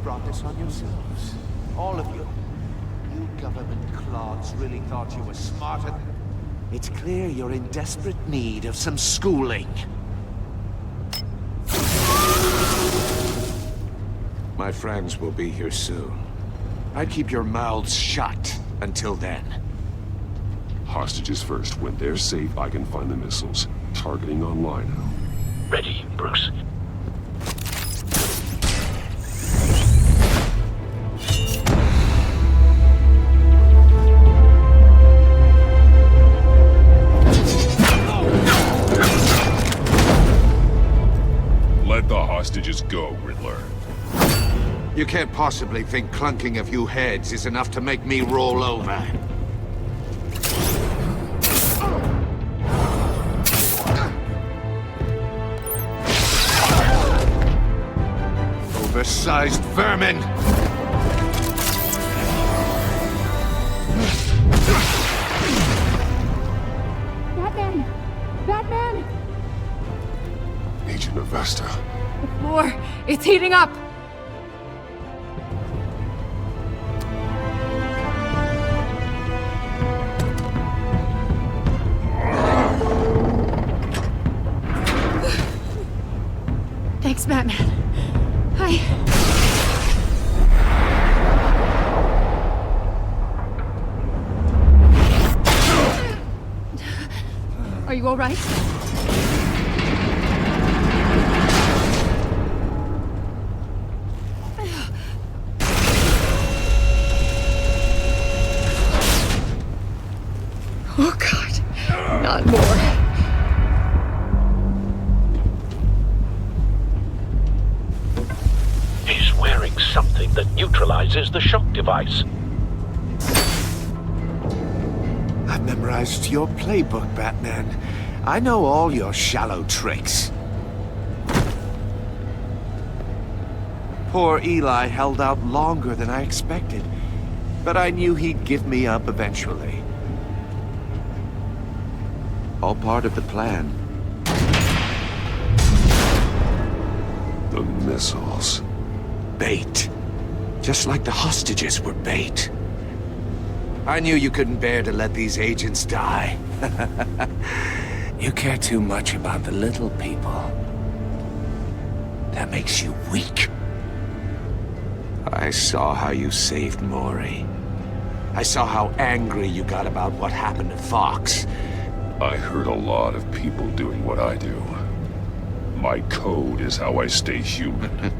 brought this on yourselves. All of you. You government clods really thought you were smarter than... It's clear you're in desperate need of some schooling. My friends will be here soon. I'd keep your mouths shut until then. Hostages first. When they're safe, I can find the missiles. Targeting online now. Ready, Bruce. Let the hostages go, Riddler. You can't possibly think clunking a few heads is enough to make me roll over. Oversized vermin! Batman! Batman! Agent Avesta. The floor, it's heating up! Thanks, Batman. Are you all right? Oh, God. Not more. He's wearing something that neutralizes the shock device. I've memorized your playbook, Batman. I know all your shallow tricks. Poor Eli held out longer than I expected, but I knew he'd give me up eventually. All part of the plan. The missiles. Bait. Just like the hostages were bait. I knew you couldn't bear to let these agents die. You care too much about the little people. That makes you weak. I saw how you saved Maury. I saw how angry you got about what happened to Fox. I heard a lot of people doing what I do. My code is how I stay human.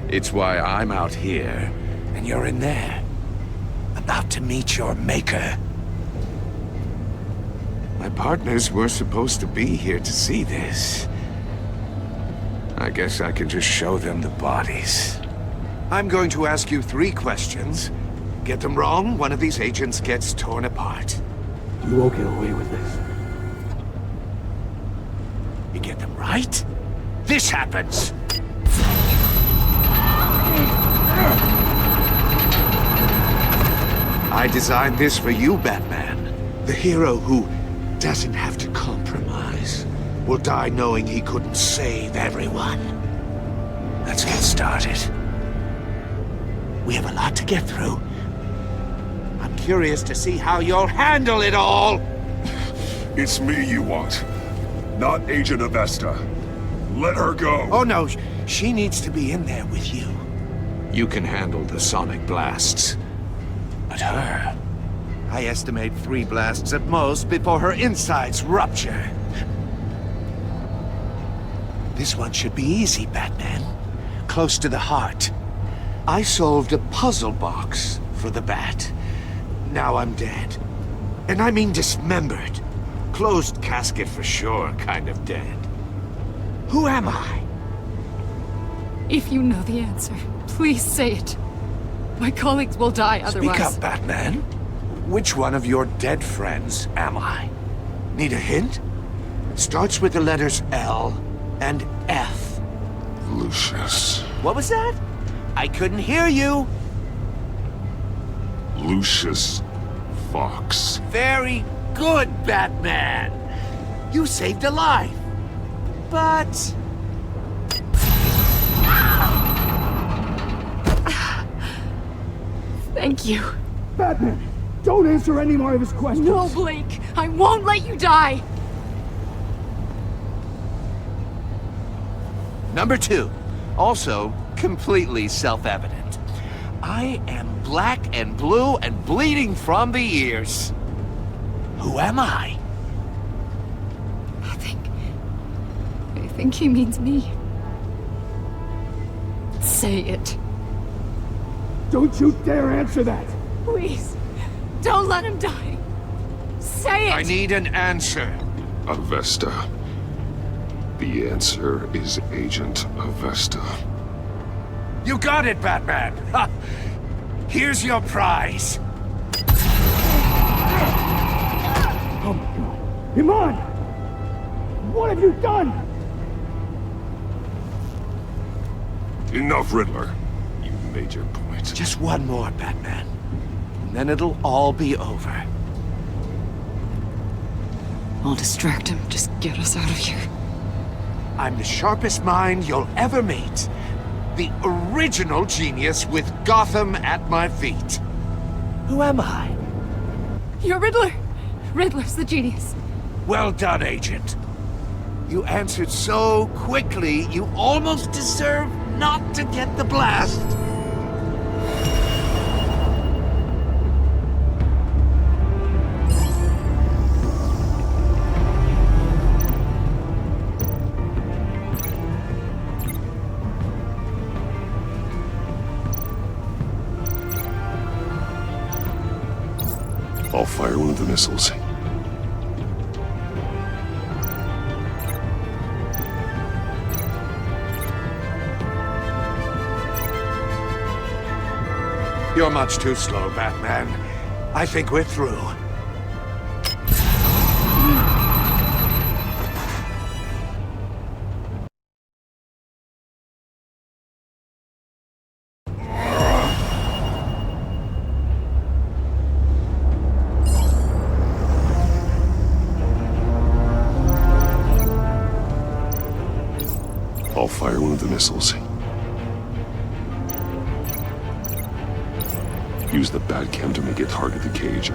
It's why I'm out here, and you're in there. About to meet your maker. My partners were supposed to be here to see this. I guess I can just show them the bodies. I'm going to ask you 3 questions. Get them wrong, one of these agents gets torn apart. You won't get away with this. You get them right, this happens! I designed this for you, Batman. The hero who doesn't have to compromise will die knowing he couldn't save everyone. Let's get started. We have a lot to get through. I'm curious to see how you'll handle it all! It's me you want, not Agent Avesta. Let her go! Oh no, she needs to be in there with you. You can handle the sonic blasts. But her... I estimate 3 blasts at most before her insides rupture. This one should be easy, Batman. Close to the heart. I solved a puzzle box for the Bat. Now I'm dead. And I mean dismembered. Closed casket for sure, kind of dead. Who am I? If you know the answer, please say it. My colleagues will die otherwise. Speak up, Batman. Which one of your dead friends am I? Need a hint? Starts with the letters L and F. Lucius. What was that? I couldn't hear you. Lucius Fox. Very good, Batman. You saved a life. But... Thank you. Batman, don't answer any more of his questions. No, Blake. I won't let you die. Number 2, also completely self-evident. I am black and blue and bleeding from the ears. Who am I? I think he means me. Say it. Don't you dare answer that! Please. Don't let him die. Say it! I need an answer. Avesta. The answer is Agent Avesta. You got it, Batman! Ha! Here's your prize. Oh my god. Iman! What have you done? Enough, Riddler. You made your point. Just one more, Batman. And then it'll all be over. I'll distract him. Just get us out of here. I'm the sharpest mind you'll ever meet. The original genius with Gotham at my feet. Who am I? You're Riddler. Riddler's the genius. Well done, Agent. You answered so quickly, you almost deserve not to get the blast. I'll fire one of the missiles. You're much too slow, Batman. I think we're through. I'll fire one of the missiles. Use the Batcam to make it target the cage.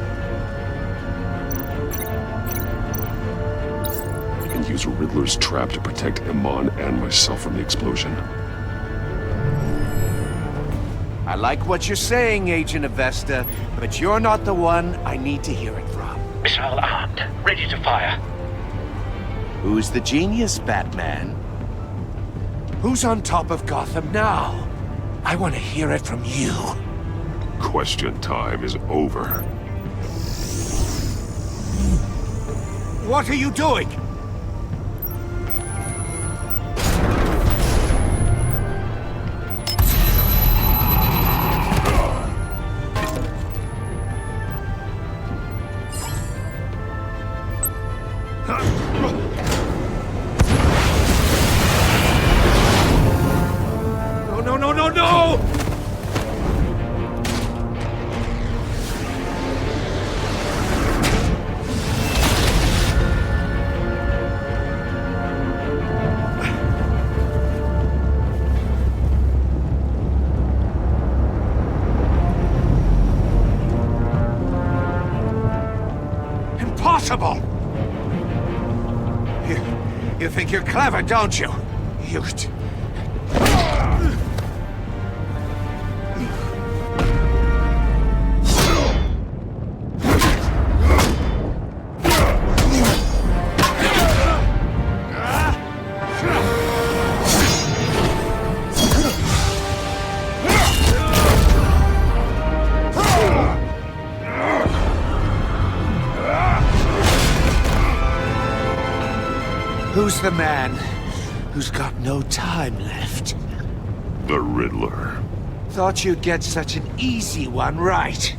And use Riddler's trap to protect Iman and myself from the explosion. I like what you're saying, Agent Avesta, but you're not the one I need to hear it from. Missile armed, ready to fire. Who's the genius, Batman? Who's on top of Gotham now? I want to hear it from you. Question time is over. What are you doing? No! Impossible! You think you're clever, don't you? Who's the man who's got no time left? The Riddler. Thought you'd get such an easy one right.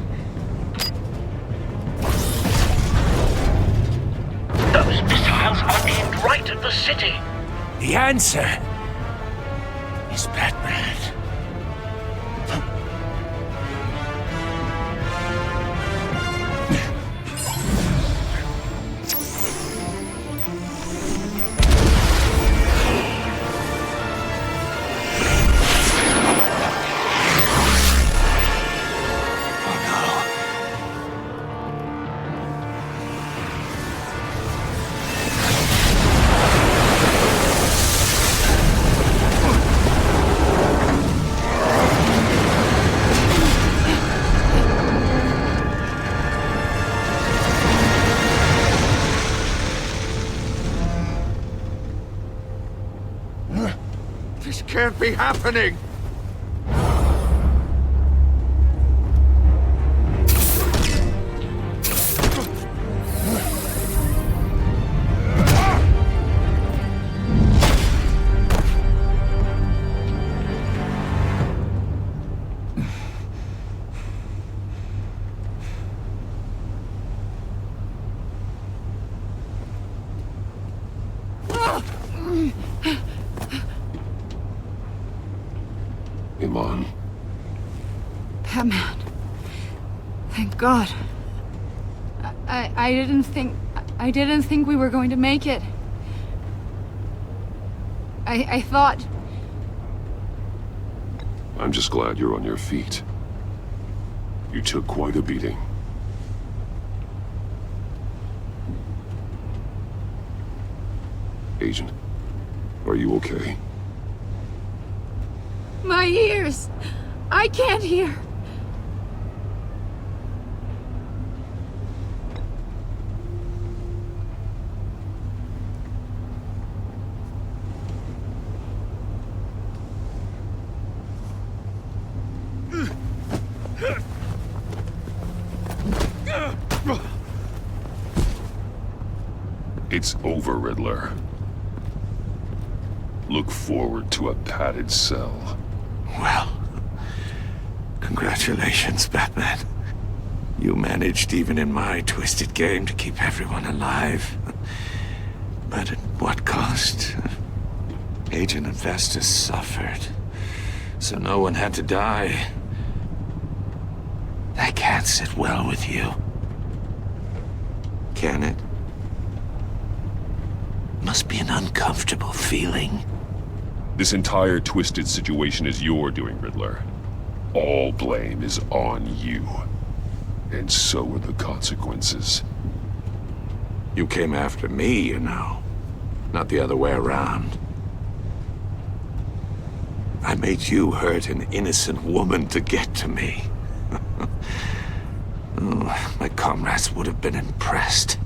Those missiles are aimed right at the city. The answer is Batman. be happening? Iman. Batman. Thank God. I didn't think we were going to make it. I thought... I'm just glad you're on your feet. You took quite a beating. Agent, are you okay? My ears! I can't hear! It's over, Riddler. Look forward to a padded cell. Well, congratulations, Batman. You managed, even in my twisted game, to keep everyone alive. But at what cost? Agent Infestus suffered, so no one had to die. That can't sit well with you. Can it? Must be an uncomfortable feeling. This entire twisted situation is your doing, Riddler. All blame is on you. And so are the consequences. You came after me, you know. Not the other way around. I made you hurt an innocent woman to get to me. Oh, my comrades would have been impressed.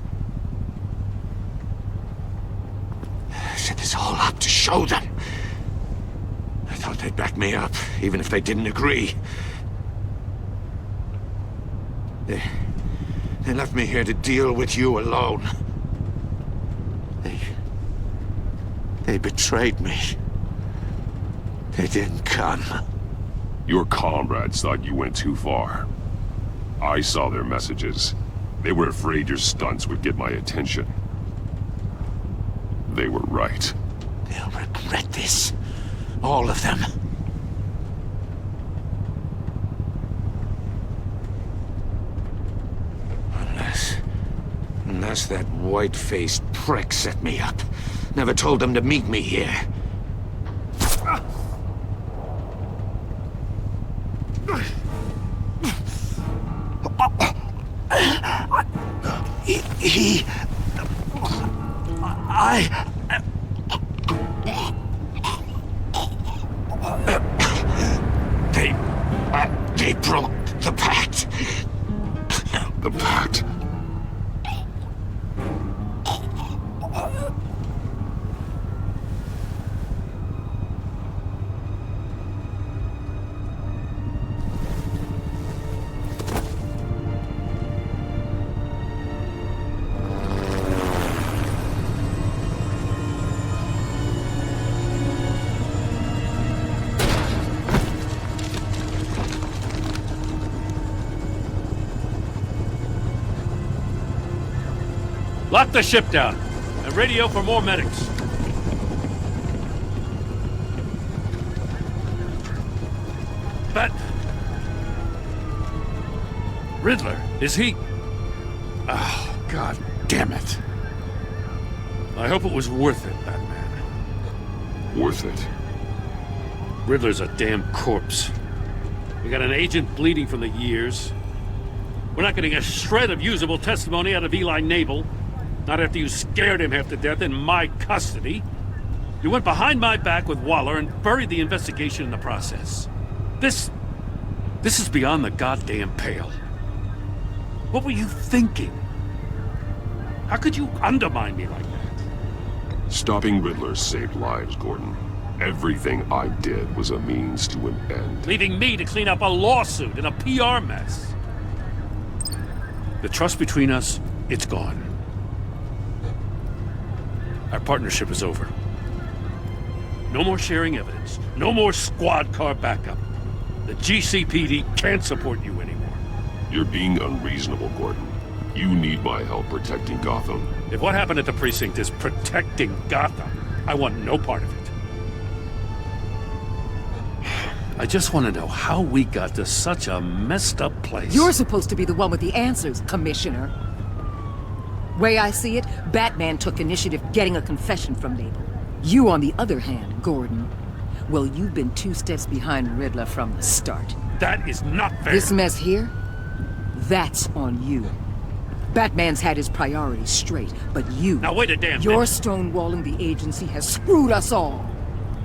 I set this all up to show them. I thought they'd back me up, even if they didn't agree. They left me here to deal with you alone. They betrayed me. They didn't come. Your comrades thought you went too far. I saw their messages. They were afraid your stunts would get my attention. They were right. They'll regret this. All of them. Unless that white-faced prick set me up. Never told them to meet me here. They broke the pact. The pact? Lock the ship down, and radio for more medics. But... Riddler, is he... Oh, God damn it. I hope it was worth it, Batman. Worth it? Riddler's a damn corpse. We got an agent bleeding from the years. We're not getting a shred of usable testimony out of Eli Nabel. Not after you scared him half to death in my custody. You went behind my back with Waller and buried the investigation in the process. This is beyond the goddamn pale. What were you thinking? How could you undermine me like that? Stopping Riddler saved lives, Gordon. Everything I did was a means to an end. Leaving me to clean up a lawsuit and a PR mess. The trust between us, it's gone. Our partnership is over. No more sharing evidence. No more squad car backup. The GCPD can't support you anymore. You're being unreasonable, Gordon. You need my help protecting Gotham. If what happened at the precinct is protecting Gotham, I want no part of it. I just want to know how we got to such a messed up place. You're supposed to be the one with the answers, Commissioner. Way I see it, Batman took initiative getting a confession from Mabel. You, on the other hand, Gordon, well, you've been 2 steps behind Riddler from the start. That is not fair. This mess here, that's on you. Batman's had his priorities straight, but you... Now wait a damn Your minute. stonewalling the agency has screwed us all.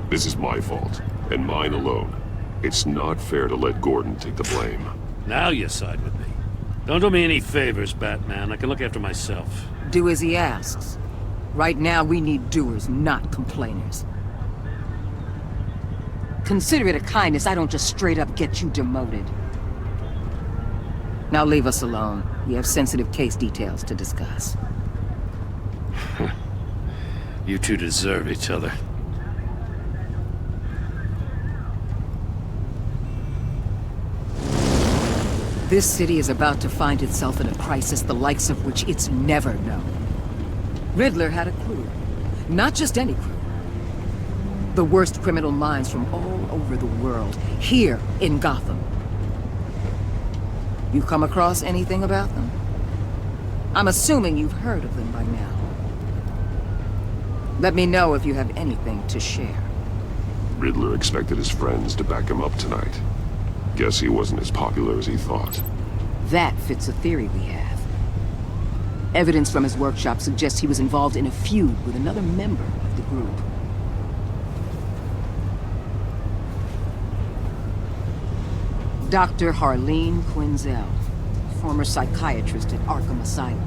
This is my fault, and mine alone. It's not fair to let Gordon take the blame. Now you side with me. Don't do me any favors, Batman. I can look after myself. Do as he asks. Right now, we need doers, not complainers. Consider it a kindness I don't just straight up get you demoted. Now leave us alone. We have sensitive case details to discuss. You two deserve each other. This city is about to find itself in a crisis the likes of which it's never known. Riddler had a crew. Not just any crew. The worst criminal minds from all over the world, here in Gotham. You come across anything about them? I'm assuming you've heard of them by now. Let me know if you have anything to share. Riddler expected his friends to back him up tonight. Guess he wasn't as popular as he thought. That fits a theory we have. Evidence from his workshop suggests he was involved in a feud with another member of the group. Dr. Harleen Quinzel, former psychiatrist at Arkham Asylum.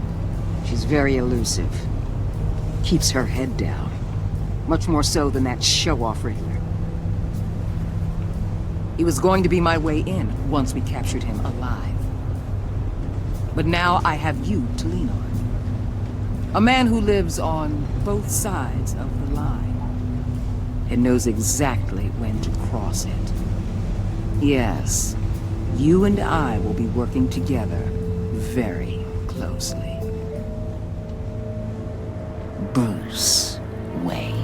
She's very elusive. Keeps her head down. Much more so than that show-off Riddler. He was going to be my way in once we captured him alive. But now I have you to lean on. A man who lives on both sides of the line and knows exactly when to cross it. Yes, you and I will be working together very closely. Bruce Wayne.